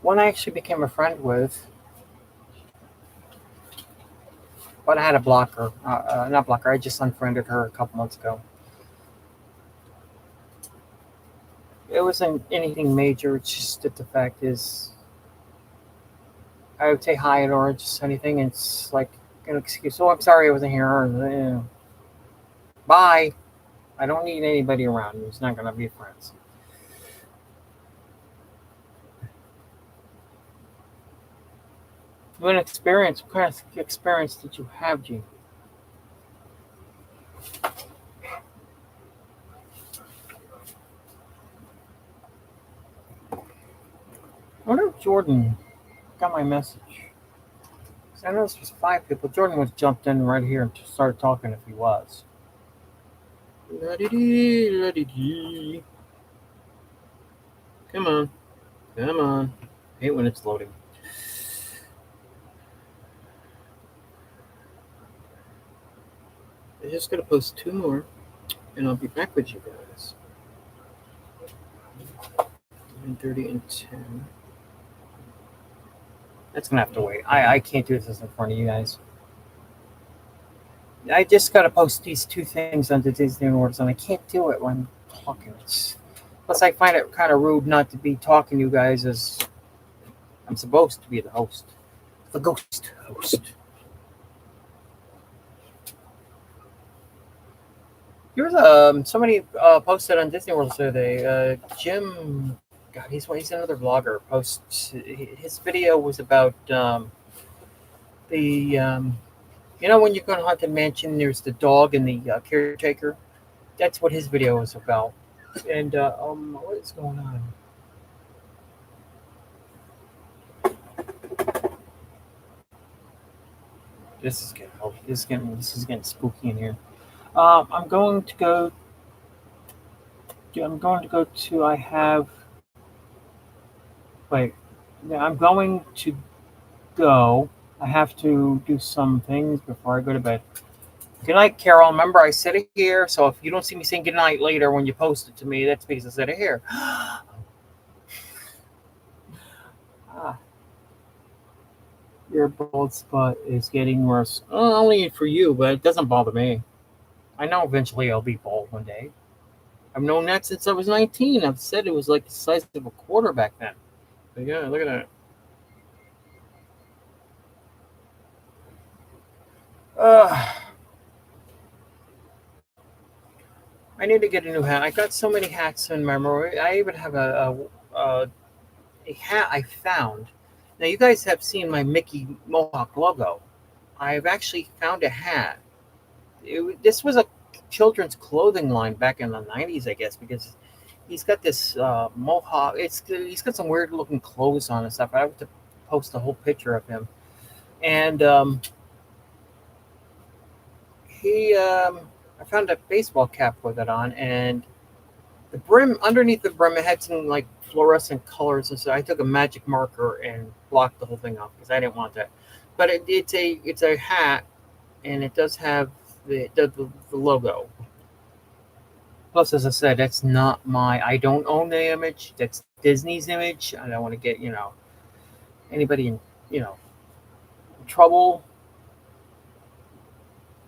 one I actually became a friend with, but I had to block her. Not block her. I just unfriended her a couple months ago. It wasn't anything major. It's just that the fact is, I would say hi or just anything. And it's like an excuse. Oh, I'm sorry I wasn't here. Or, bye. I don't need anybody around who's not gonna be friends. What experience? What kind of experience did you have, Gene? I wonder if Jordan got my message. 'Cause I know this was 5 people. Jordan was jumped in right here and started talking if he was. La-dee-dee, la-dee-dee. Come on. Come on. I hate when it's loading. I'm just going to post 2 more, and I'll be back with you guys. 9:30 and 10. That's gonna have to wait. I can't do this in front of you guys. I just gotta post these 2 things onto Disney Awards, and I can't do it when I'm talking. Plus, I find it kind of rude not to be talking to you guys as I'm supposed to be the host, the ghost host. Here's somebody posted on Disney World today. Jim, God, he's another vlogger. Posts his video was about the when you go to Haunted Mansion, there's the dog and the caretaker. That's what his video was about. And what is going on? This is getting spooky in here. I'm going to go. I'm going to go to. I have. Wait. Yeah, I'm going to go. I have to do some things before I go to bed. Good night, Carol. Remember, I said it here, so if you don't see me saying good night later when you post it to me, that's because I said it here. Your bald spot is getting worse. Only for you, but it doesn't bother me. I know eventually I'll be bald one day. I've known that since I was 19. I've said it was like the size of a quarter back then. But yeah, look at that. I need to get a new hat. I got so many hats in memory. I even have a hat I found. Now you guys have seen my Mickey Mohawk logo. I've actually found a hat. This was a children's clothing line back in the 90s, I guess, because he's got this mohawk. He's got some weird looking clothes on and stuff. I have to post a whole picture of him, and I found a baseball cap with it on, and the brim underneath the brim it had some like fluorescent colors, and so I took a magic marker and blocked the whole thing off because I didn't want that. But it's a hat, and it does have the logo. Plus, as I said, that's not my. I don't own the image. That's Disney's image. I don't want to get anybody in trouble.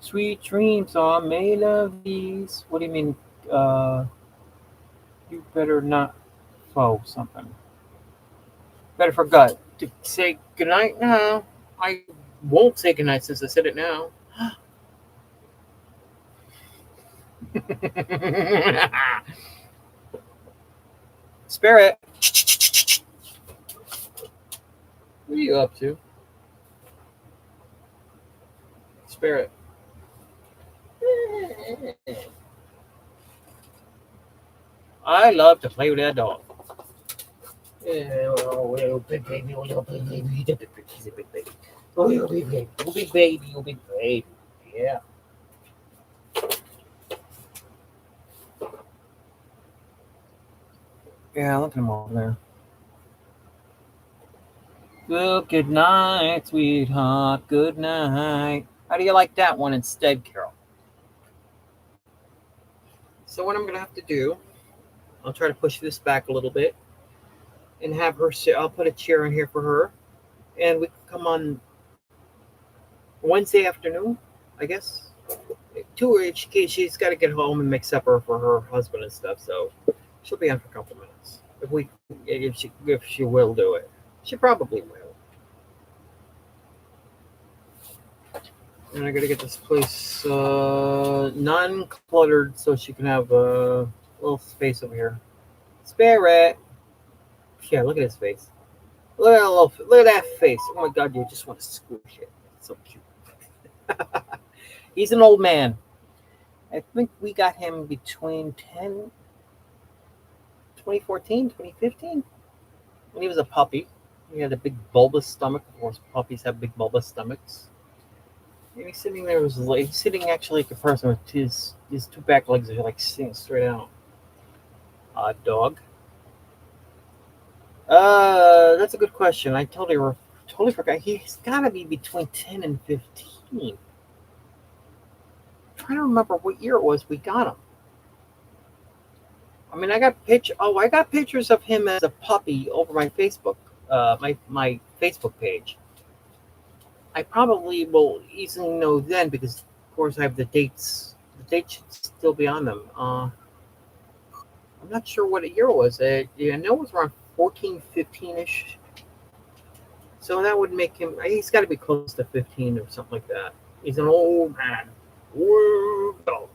Sweet dreams are made of these. What do you mean? You better not something. Better forget to say goodnight now. I won't say goodnight since I said it now. Spirit. What are you up to? Spirit. I love to play with that dog. Yeah, oh, big baby, big baby, he's a big baby. Oh, big baby, big baby, big baby. Yeah. Yeah, look at him over there. Well, good night, sweetheart. Good night. How do you like that one instead, Carol? So what I'm gonna have to do, I'll try to push this back a little bit, and have her sit. I'll put a chair in here for her, and we can come on Wednesday afternoon, I guess. She's got to get home and make supper for her husband and stuff, so she'll be on for a couple minutes. If she will do it, she probably will. And I gotta get this place non-cluttered so she can have a little space over here. Spirit. Yeah, look at his face. Look at that face. Oh my god, you just want to squish it. It's so cute. He's an old man. I think we got him between 2014, 2015, when he was a puppy. He had a big bulbous stomach. Of course, puppies have big bulbous stomachs. And he's sitting there he's sitting actually like a person with his two back legs are like sitting straight out. Odd dog. That's a good question. I totally forgot. He's got to be between 10 and 15. I'm trying to remember what year it was we got him. I mean, I got pictures of him as a puppy over my Facebook, my Facebook page. I probably will easily know then because, of course, I have the dates. The dates should still be on them. I'm not sure what year it was. Yeah, I know it was around 14, 15-ish. So that would make him. He's got to be close to 15 or something like that. He's an old man. Old dog.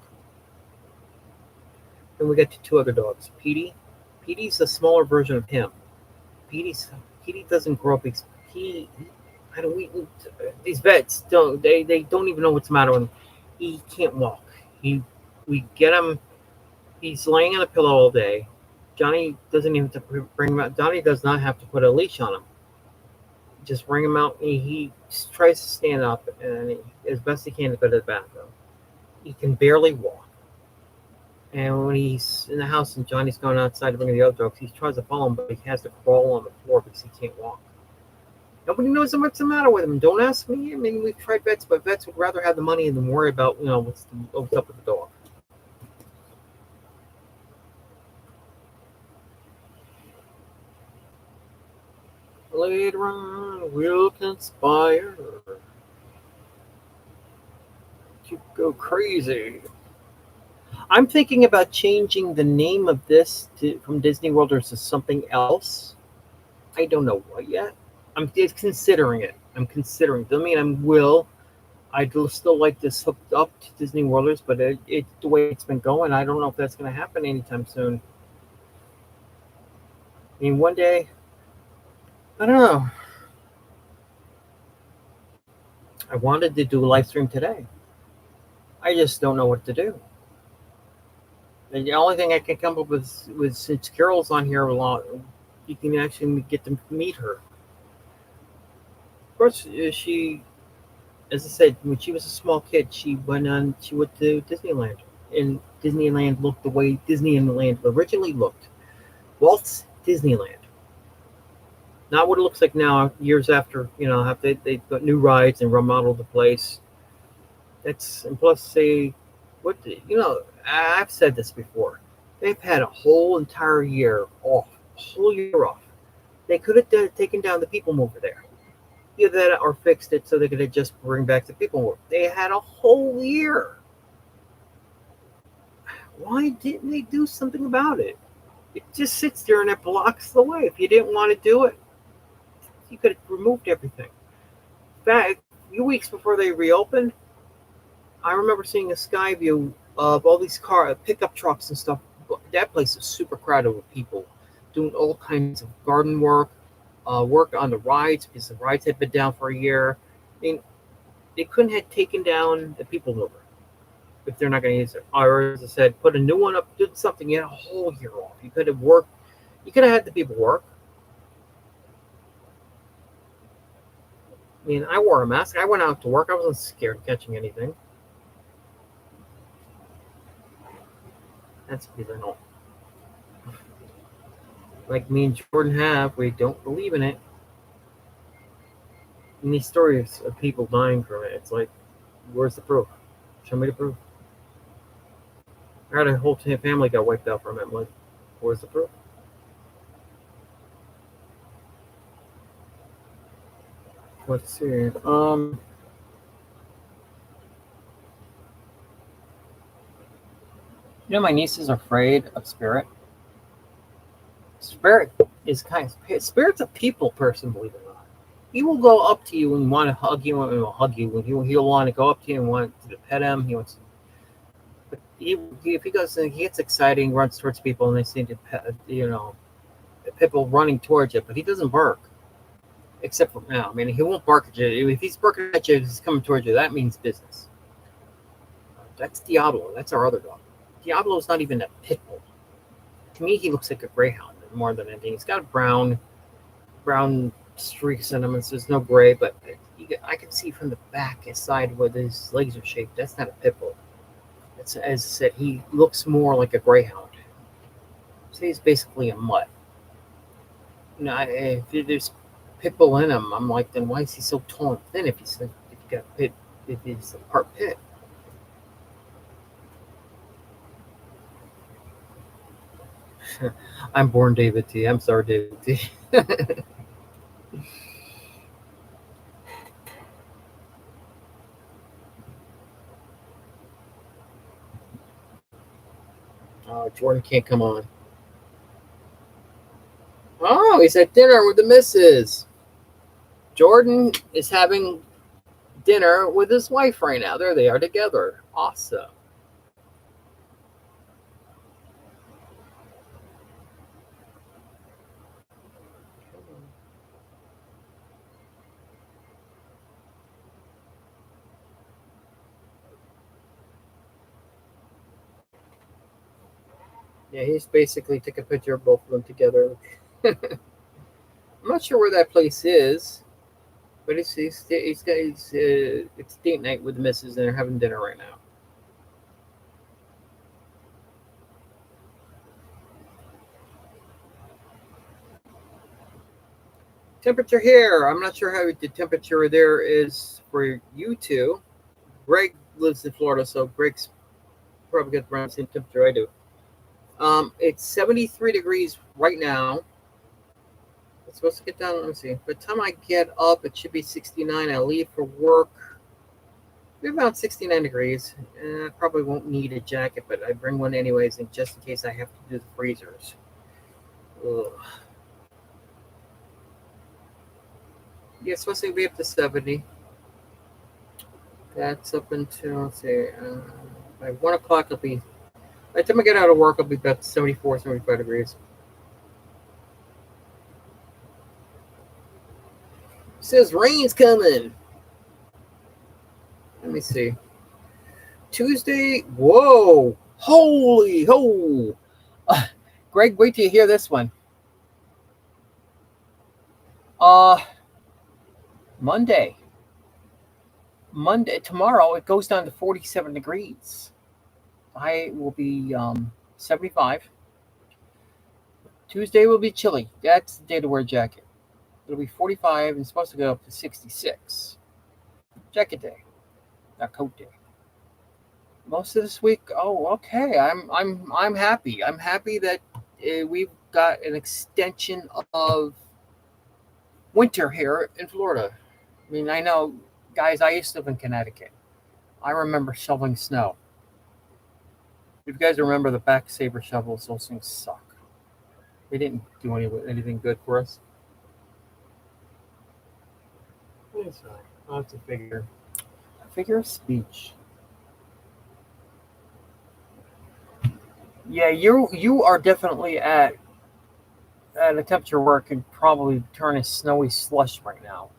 And we got two other dogs. Petey's a smaller version of him. Petey doesn't grow up. I don't. These vets don't. They don't even know what's the matter with him. He can't walk. We get him. He's laying on a pillow all day. Johnny doesn't even have to bring him out. Johnny does not have to put a leash on him. Just bring him out. He tries to stand up and as best he can to go to the bathroom. He can barely walk. And when he's in the house and Johnny's going outside to bring the other dogs, he tries to follow him, but he has to crawl on the floor because he can't walk. Nobody knows what's the matter with him. Don't ask me. I mean, we've tried vets, but vets would rather have the money than worry about what's up with the dog. Later on, we'll conspire to go crazy. I'm thinking about changing the name of this from Disney World to something else. I don't know what yet. I'm considering it. Doesn't mean I will. I'd still like this hooked up to Disney Worlders, but the way it's been going, I don't know if that's going to happen anytime soon. I mean, one day, I don't know. I wanted to do a live stream today. I just don't know what to do. And the only thing I can come up with since Carol's on here a lot, you can actually get to meet her. Of course, she, as I said, when she was a small kid, she went to Disneyland. And Disneyland looked the way Disneyland originally looked. Walt's Disneyland. Not what it looks like now, years after, they've got new rides and remodeled the place. And plus I've said this before. They've had a whole entire year off, They could have taken down the people mover there. Either that or fixed it so they could just bring back the people mover. They had a whole year. Why didn't they do something about it? It just sits there and it blocks the way. If you didn't want to do it, you could have removed everything. In fact, a few weeks before they reopened, I remember seeing a sky view of all these pickup trucks and stuff. That place is super crowded with people doing all kinds of garden work, work on the rides because the rides had been down for a year. I mean, they couldn't have taken down the people mover if they're not going to use it. Or, as I said, put a new one up, did something. You had a whole year off. You could have worked. You could have had the people work. I mean, I wore a mask. I went out to work. I wasn't scared of catching anything. That's because I don't. Like me and Jordan we don't believe in it. And these stories of people dying from it, it's like, where's the proof? Show me the proof. I had a whole family got wiped out from it. I'm like, where's the proof? Let's see. My niece is afraid of Spirit. Spirit's a people person, believe it or not. He will go up to you and want to hug you, and he'll hug you. He'll want to go up to you and want to pet him. He wants. But if he goes, he gets exciting, runs towards people, and they seem to, people running towards you, but he doesn't bark. Except for now, I mean, he won't bark at you. If he's barking at you, he's coming towards you. That means business. That's Diablo. That's our other dog. Diablo's not even a pit bull. To me, he looks like a greyhound more than anything. He's got brown streaks in him. There's no gray, but I can see from the back side where his legs are shaped. That's not a pit bull. It's, as I said, he looks more like a greyhound. So he's basically a mutt. If there's pit bull in him, I'm like, then why is he so tall and thin if he's a part pit? I'm born David T. I'm sorry, David T. Jordan can't come on. Oh, he's at dinner with the missus. Jordan is having dinner with his wife right now. There they are together. Awesome. Yeah, he's basically took a picture of both of them together. I'm not sure where that place is, but it's date night with the missus, and they're having dinner right now. Temperature here. I'm not sure how the temperature there is for you two. Greg lives in Florida, so Greg's probably got around the same temperature I do. It's 73 degrees right now. It's supposed to get down. Let me see. By the time I get up, it should be 69. I leave for work. We're about 69 degrees. I probably won't need a jacket, but I bring one anyways, and just in case I have to do the freezers. Ugh. Yeah, it's supposed to be up to 70. That's up until, let's see, by 1 o'clock, it'll be, by the time I get out of work, I'll be about 74, 75 degrees. It says rain's coming. Let me see. Tuesday, whoa, holy ho. Greg, wait till you hear this one. Monday, tomorrow, it goes down to 47 degrees. I will be 75. Tuesday will be chilly. That's the day to wear a jacket. It'll be 45 and it's supposed to go up to 66. Jacket day, not coat day. Most of this week, oh, okay. I'm happy. I'm happy that we've got an extension of winter here in Florida. I mean, I know, guys, I used to live in Connecticut. I remember shoveling snow. If you guys remember the back saber shovels, those things suck. They didn't do anything good for us. It's fine. I'll have to figure. A figure of speech. Yeah, you are definitely at a temperature where it could probably turn a snowy slush right now.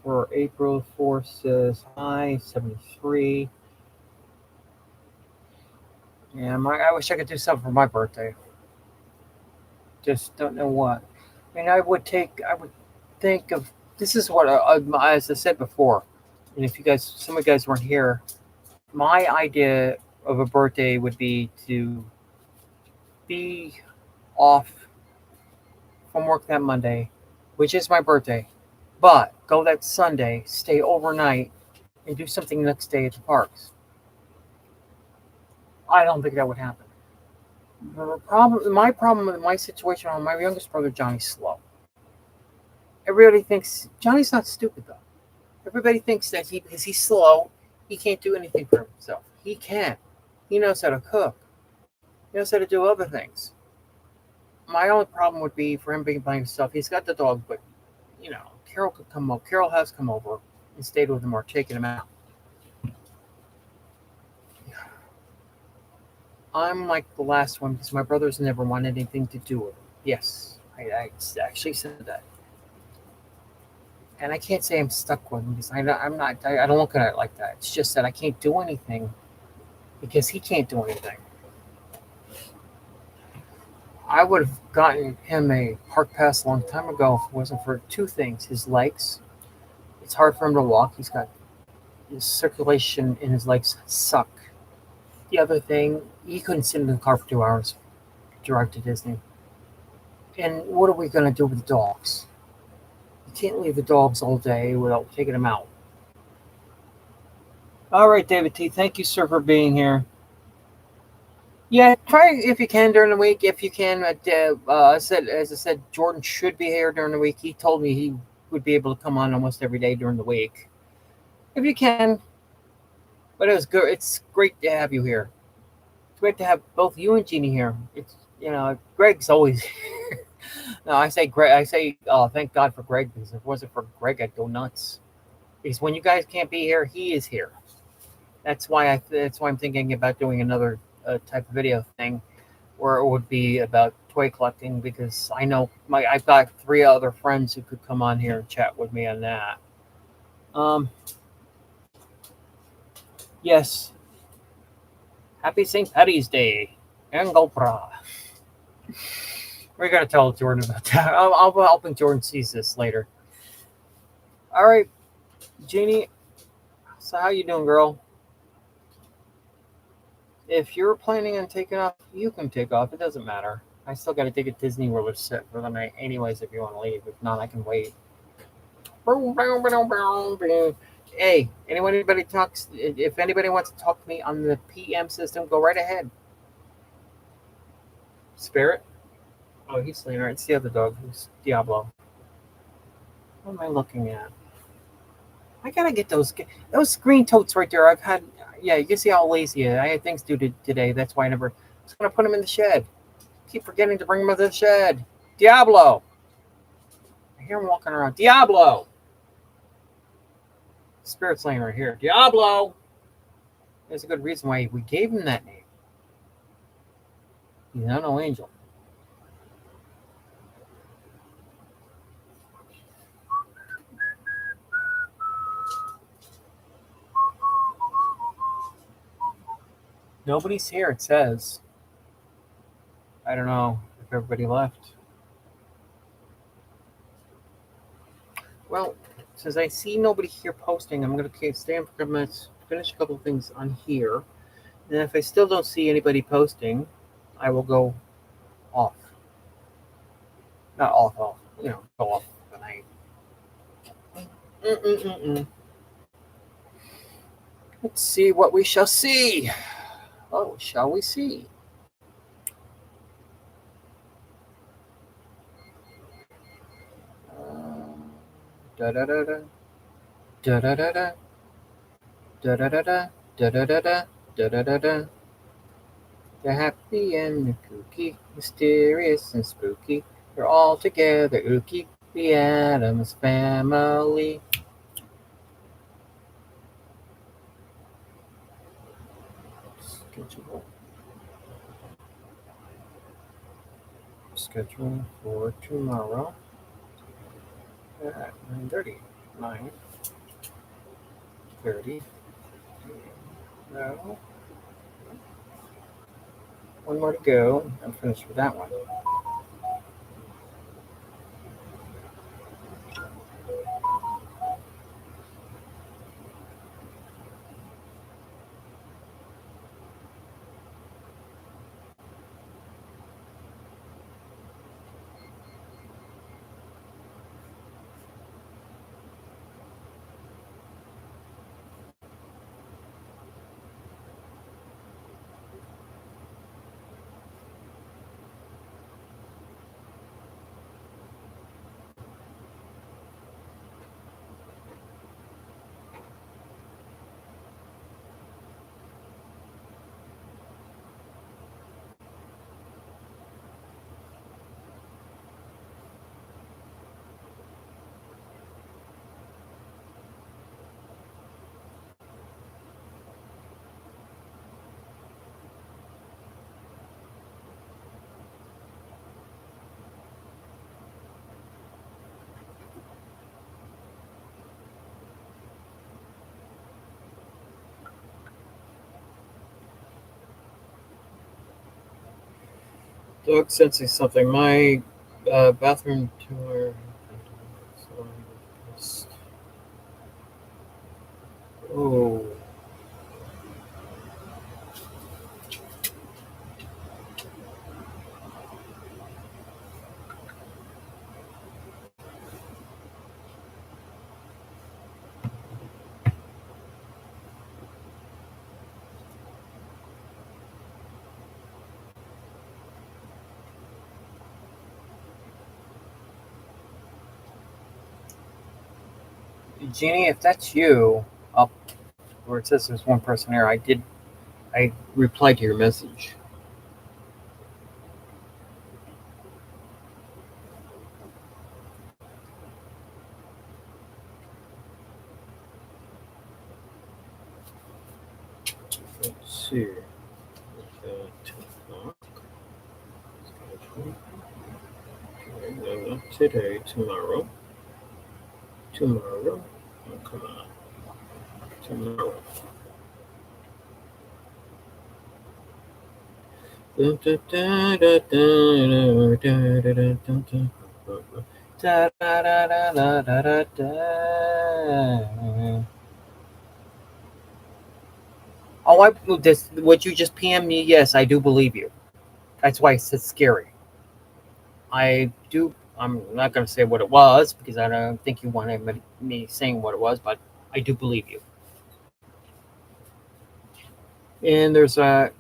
For April 4th says high 73. Yeah, I wish I could do something for my birthday. Just don't know what. I mean, I would think of, this is what, as I said before, and if some of you guys weren't here, my idea of a birthday would be to be off from work that Monday, which is my birthday, but go that Sunday, stay overnight, and do something the next day at the parks. I don't think that would happen. My problem with my situation, my youngest brother Johnny's slow. Everybody thinks Johnny's not stupid though. Everybody thinks that because he's slow, he can't do anything for himself. He can. He knows how to cook. He knows how to do other things. My only problem would be for him being by himself. He's got the dog, but Carol could come over. Carol has come over and stayed with him or taken him out. I'm like the last one because my brothers never wanted anything to do with him. Yes, I actually said that. And I can't say I'm stuck with him because I'm not. I don't look at it like that. It's just that I can't do anything because he can't do anything. I would have gotten him a park pass a long time ago if it wasn't for two things: his legs. It's hard for him to walk. He's got his circulation in his legs suck. The other thing, he couldn't sit in the car for 2 hours, drive to Disney. And what are we going to do with the dogs? You can't leave the dogs all day without taking them out. All right, David T. Thank you, sir, for being here. Yeah, try if you can during the week. If you can, as I said, Jordan should be here during the week. He told me he would be able to come on almost every day during the week. If you can, but it was good. It's great to have you here. It's great to have both you and Jeannie here. It's Greg's always here. No, I say Greg. I say, oh, thank God for Greg because if it wasn't for Greg, I'd go nuts. Because when you guys can't be here, he is here. That's why I'm thinking about doing another type of video thing, where it would be about toy collecting. Because I know I've got 3 other friends who could come on here and chat with me on that. Yes. Happy St. Patty's Day, Angopra. We're gonna tell Jordan about that. I'll helping Jordan sees this later. All right, Jeannie. So how you doing, girl? If you're planning on taking off, you can take off. It doesn't matter. I still got to take a Disney World or sit for the night, anyways. If you want to leave, if not, I can wait. Hey, anybody talks? If anybody wants to talk to me on the PM system, go right ahead. Spirit. Oh, he's sleeping. Right, it's the other dog. Who's Diablo? What am I looking at? I gotta get those green totes right there. I've had. Yeah, you can see how lazy I had things to do today. That's why I never. I was gonna put them in the shed. Keep forgetting to bring them to the shed. Diablo. I hear him walking around. Diablo. Spirit's laying right here. Diablo. There's a good reason why we gave him that name. He's not no angel. Nobody's here, it says. I don't know if everybody left. Well, since I see nobody here posting, I'm going to stay in for a couple minutes, finish a couple of things on here. And if I still don't see anybody posting, I will go off. Not off, go off the night. Let's see what we shall see. Oh, shall we see? Da da da da. Da da da da. Da da da da. Da da da da. Da da da da. The happy and the kooky, mysterious and spooky. They're all together, ooky. The Addams Family. Schedule for tomorrow at 9:30. 9:30. No. One more to go. I'm finished with that one. Dog sensing something. My bathroom tour. Oh. Jeannie, if that's you, up where it says there's one person here, I replied to your message. Let's see. No, not today, tomorrow. Tomorrow. Oh, come on. Tomorrow. Da, da, da, da, da, da, da, da, da, da. Da, da, da, da, da, da, da. Oh, this what you just PM me? Yes, I do believe you. That's why it's scary. I do. I'm not going to say what it was because I don't think you wanted me saying what it was, but I do believe you. And there's a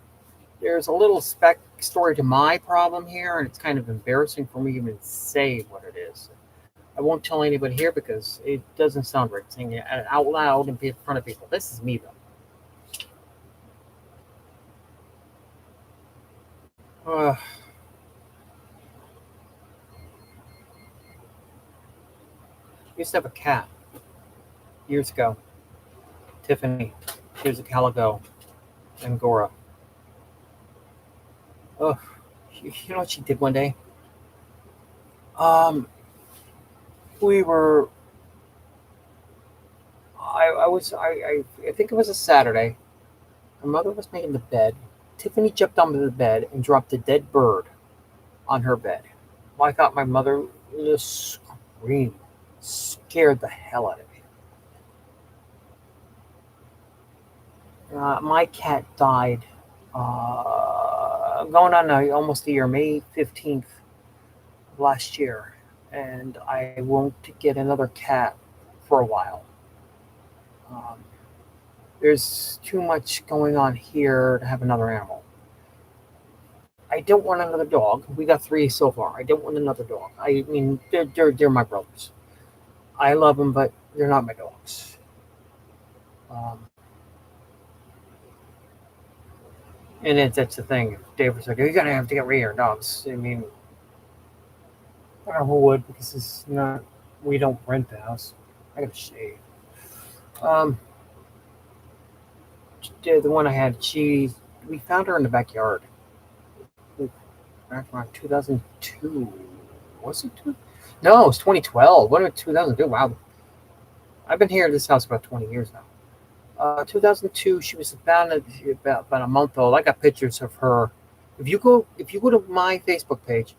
little spec story to my problem here, and it's kind of embarrassing for me to even say what it is. I won't tell anybody here because it doesn't sound right saying it out loud and in front of people. This is me though. I used to have a cat years ago, Tiffany. She was a calico, Angora. Oh, you know what she did one day? We were. I think it was a Saturday. My mother was making the bed. Tiffany jumped onto the bed and dropped a dead bird on her bed. Well, I thought my mother just screamed, scared the hell out of me. My cat died going on almost a year, May 15th of last year, and I won't get another cat for a while. Um, there's too much going on here to have another animal. I don't want another dog. We got 3 so far. I don't want another dog. I mean, they're my brothers. I love them, but they're not my dogs. Um, and that's the thing. Dave was like, "You're gonna have to get rid of your dogs." I mean, I don't know who would because it's not. We don't rent the house. I got a shade. Um, the one I had, we found her in the backyard back around 2002. Was it two? No, it was 2012. What about 2002? Wow, I've been here at this house about 20 years now. 2002. She was about a month old. I got pictures of her. If you go to my Facebook page,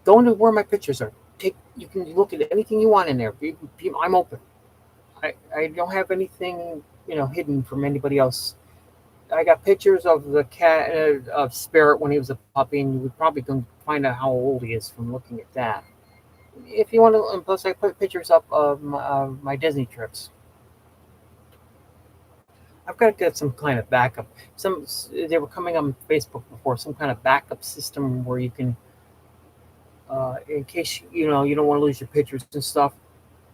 go into where my pictures are. You can look at anything you want in there. I'm open. I don't have anything hidden from anybody else. I got pictures of the cat of Spirit when he was a puppy, and you would probably can find out how old he is from looking at that. If you want to, and plus I put pictures up of my Disney trips. I've got to get some kind of backup. They were coming on Facebook before, some kind of backup system where you can, in case you don't want to lose your pictures and stuff,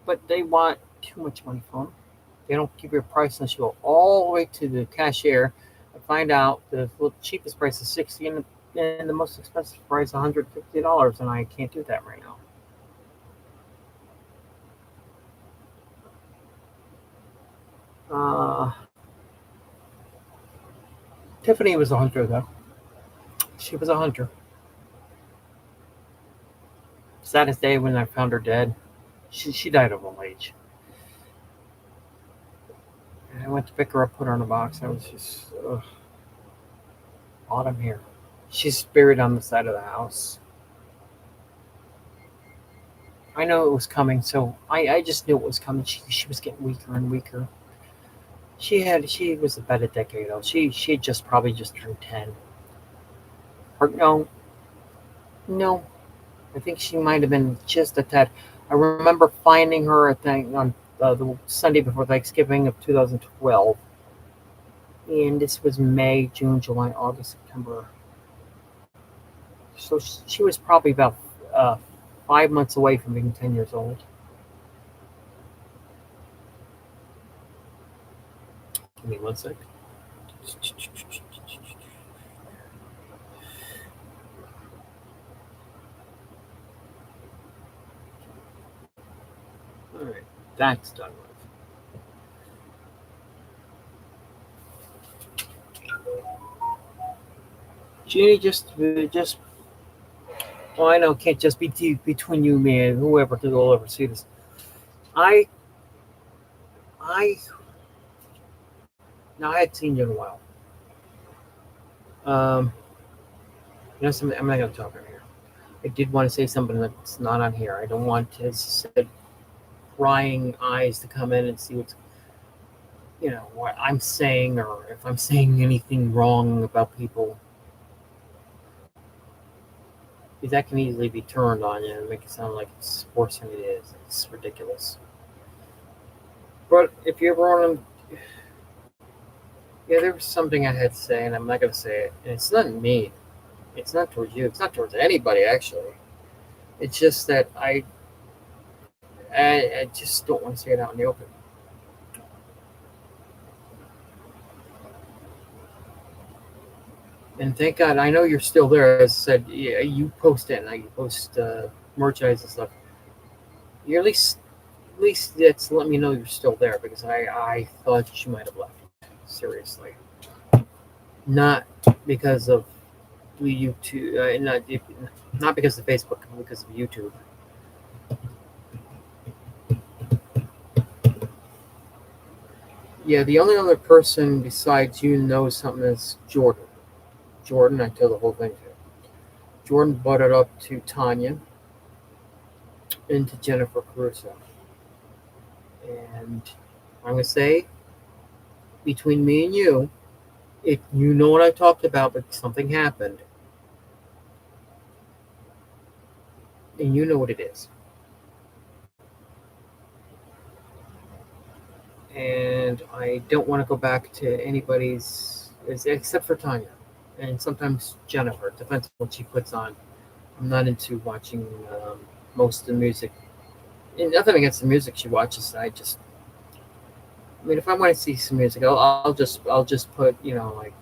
but they want too much money from them. They don't give you a price unless you go all the way to the cashier and find out the cheapest price is 60 and the most expensive price $150, and I can't do that right now. Tiffany was a hunter though. She was a hunter. Saddest day when I found her dead. She died of old age. And I went to pick her up, put her in a box. I was just autumn here. She's buried on the side of the house. I know it was coming, so I just knew it was coming. She was getting weaker and weaker. She was about a decade old. She had just probably just turned 10. Or no, I think she might have been just a tad. I remember finding her, I think, on the Sunday before Thanksgiving of 2012. And this was May, June, July, August, September. So she was probably about 5 months away from being 10 years old. Give me one sec. All right, that's done with. Jeannie, just. Well, I know it can't just be between you, me, and whoever will ever see this. I, I, now I had seen you in a while. Something, I'm not going to talk on here. I did want to say something that's not on here. I don't want his prying eyes to come in and see what's, what I'm saying, or if I'm saying anything wrong about people. Because that can easily be turned on you and make it sound like it's worse than it is. It's ridiculous. But if you ever want to, yeah, there was something I had to say, and I'm not going to say it. And it's not me. It's not towards you. It's not towards anybody, actually. It's just that I just don't want to say it out in the open. And thank God, I know you're still there. As I said, yeah, you post it, and you post merchandise and stuff. You're at least that's let me know you're still there, because I thought you might have left. Seriously, not because of YouTube, not because of Facebook, because of YouTube. Yeah, the only other person besides you knows something is Jordan. Jordan, I tell the whole thing to. Jordan brought it up to Tanya and to Jennifer Caruso. And I'm going to say, between me and you, if you know what I talked about, but something happened, and you know what it is. And I don't want to go back to anybody's, except for Tanya. And sometimes Jennifer. It depends on what she puts on. I'm not into watching most of the music. And nothing against the music she watches. I mean, if I want to see some music, I'll just put, like,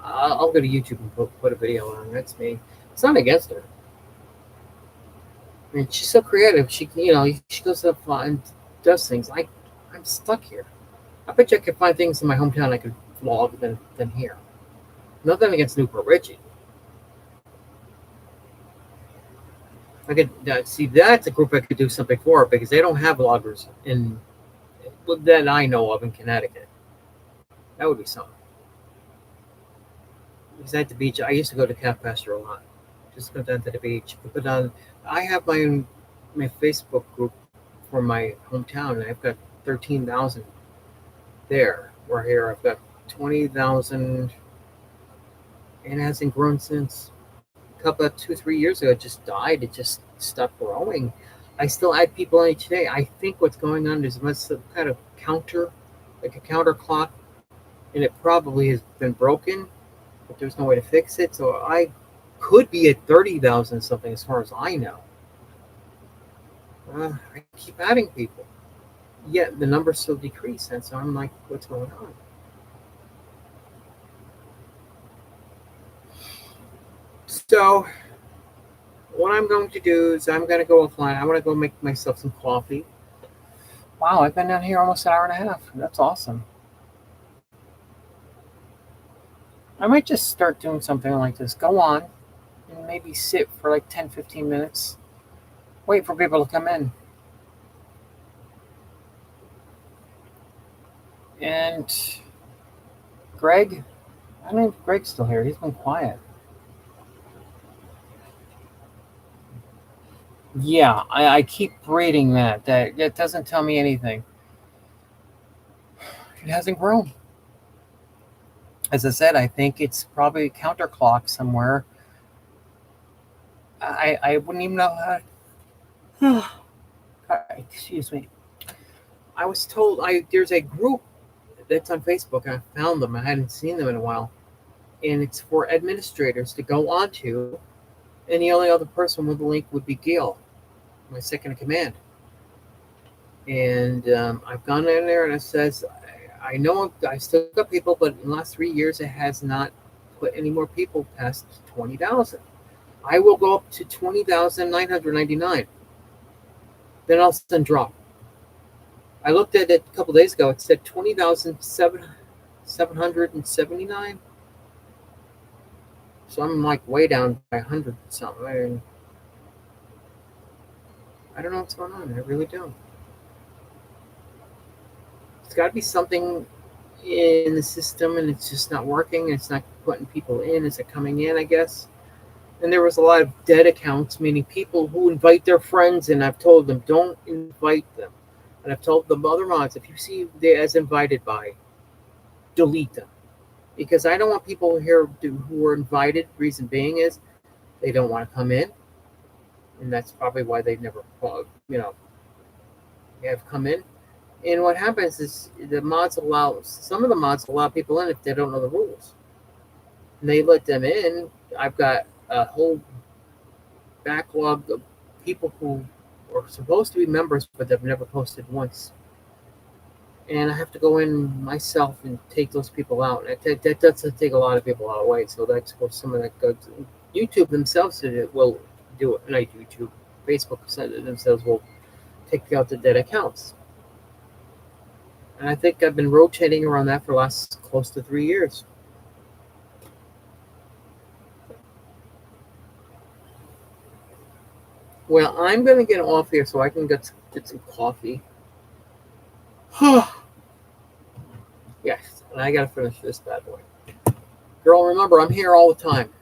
I'll go to YouTube and put a video on. That's me. It's not against her. I mean, she's so creative. She goes up and does things. I'm stuck here. I bet you I could find things in my hometown I could vlog than here. Nothing against Newport Richie. I could see that's a group I could do something for, because they don't have vloggers that I know of in Connecticut. That would be something. Because at the beach, I used to go to Calf Pasture a lot. Just go down to the beach. But I have my Facebook group for my hometown, and I've got 13,000 there. Where here I've got 20,000, and it hasn't grown since a couple of 2-3 years ago. It just died. It just stopped growing. I still add people on each day. I think what's going on is some kind of counter, like a counter clock, and it probably has been broken, but there's no way to fix it. So I could be at 30,000 something as far as I know. I keep adding people. Yet the numbers still decrease, and so I'm like, what's going on? So what I'm going to do is I'm going to go offline. I'm going to go make myself some coffee. Wow, I've been down here almost an hour and a half. That's awesome. I might just start doing something like this. Go on and maybe sit for like 10-15 minutes. Wait for people to come in. And Greg, I don't know if Greg's still here. He's been quiet. Yeah, I keep reading that doesn't tell me anything. It hasn't grown. As I said, I think it's probably counterclock somewhere. I wouldn't even know how. Excuse me. I was told there's a group that's on Facebook. I found them. I hadn't seen them in a while, and it's for administrators to go onto. And the only other person with the link would be Gail, my second in command. And I've gone in there and it says, I know I still got people, but in the last 3 years, it has not put any more people past 20,000. I will go up to 20,999. Then I'll send drop. I looked at it a couple days ago. It said 20,779. So I'm like way down by 100 something. I don't know what's going on. I really don't. It's got to be something in the system, and it's just not working. It's not putting people in. Is it coming in? I guess. And there was a lot of dead accounts, meaning people who invite their friends, and I've told them don't invite them. And I've told the other mods, if you see they as invited by, delete them, because I don't want people here who are invited. Reason being is they don't want to come in, and that's probably why they never, have come in. And what happens is some of the mods allow people in if they don't know the rules. And they let them in. I've got a whole backlog of people who are supposed to be members but they've never posted once. And I have to go in myself and take those people out. That doesn't take a lot of people out of the way. So that's what some of that goes. YouTube themselves will do it. Not YouTube. Facebook themselves will take out the dead accounts. And I think I've been rotating around that for the last close to 3 years. Well, I'm going to get off here so I can get some coffee. Yes, and I got to finish this bad boy. Girl, remember, I'm here all the time.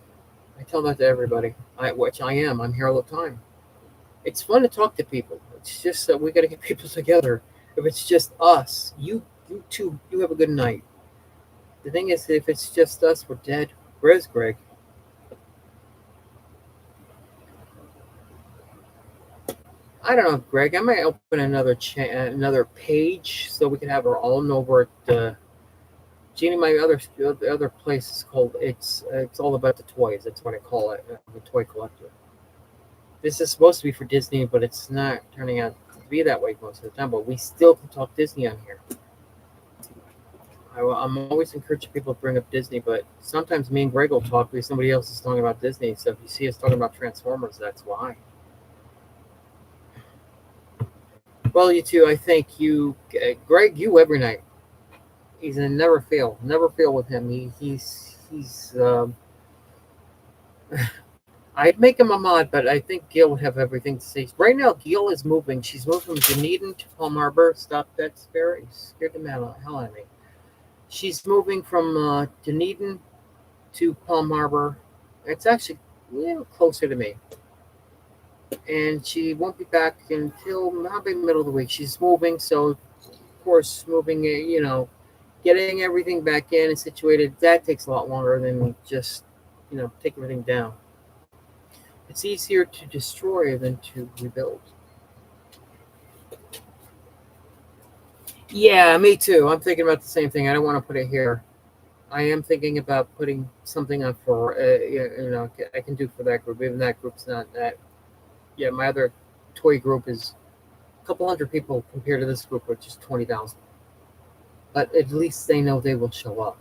I tell that to everybody, which I am. I'm here all the time. It's fun to talk to people. It's just that we got to get people together. If it's just us, you two, you have a good night. The thing is, if it's just us, we're dead. Where's Greg? I don't know, Greg. I might open another page so we can have our own over at Jeannie. My other place is called it's all about the toys. That's what I call it, the toy collector. This is supposed to be for Disney, but it's not turning out to be that way most of the time. But we still can talk Disney on here. I'm always encouraging people to bring up Disney, but sometimes me and Greg will talk because somebody else is talking about Disney. So if you see us talking about Transformers, that's why. Well, you two, I thank you, Greg. You every night. He's a never fail with him. He's. I'd make him a mod, but I think Gil would have everything to say. Right now, Gil is moving. She's moved from Dunedin to Palm Harbor. Stop that spirit! You scared the hell out of me. She's moving from Dunedin to Palm Harbor. It's actually a little closer to me. And she won't be back until probably middle of the week. She's moving, so of course, moving, getting everything back in and situated, that takes a lot longer than just, take everything down. It's easier to destroy than to rebuild. Yeah, me too. I'm thinking about the same thing. I don't want to put it here. I am thinking about putting something up for, I can do for that group. Even that group's not that. Yeah, my other toy group is a couple hundred people compared to this group, which is 20,000. But at least they know they will show up.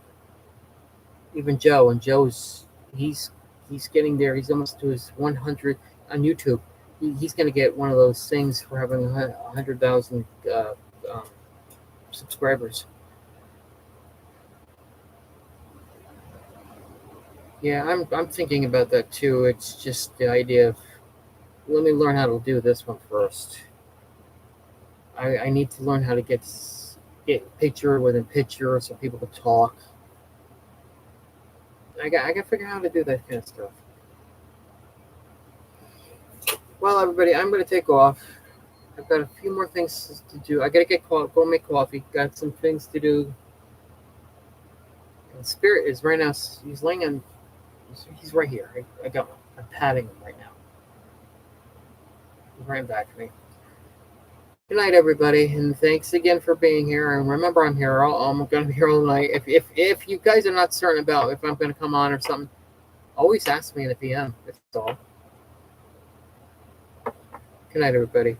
Even Joe, and he's getting there. He's almost to his 100 on YouTube. He's going to get one of those things for having 100,000 subscribers. Yeah, I'm thinking about that too. It's just the idea of let me learn how to do this one first. I need to learn how to get picture within picture so people can talk. I got to figure out how to do that kind of stuff. Well, everybody, I'm going to take off. I've got a few more things to do. I got to go make coffee. Got some things to do. And Spirit is right now. He's laying on. He's right here. I'm patting him right now. He's right back to me. Good night, everybody, and thanks again for being here. And remember, I'm here. I'm going to be here all night. If you guys are not certain about if I'm going to come on or something, always ask me in the PM. That's all. Good night, everybody.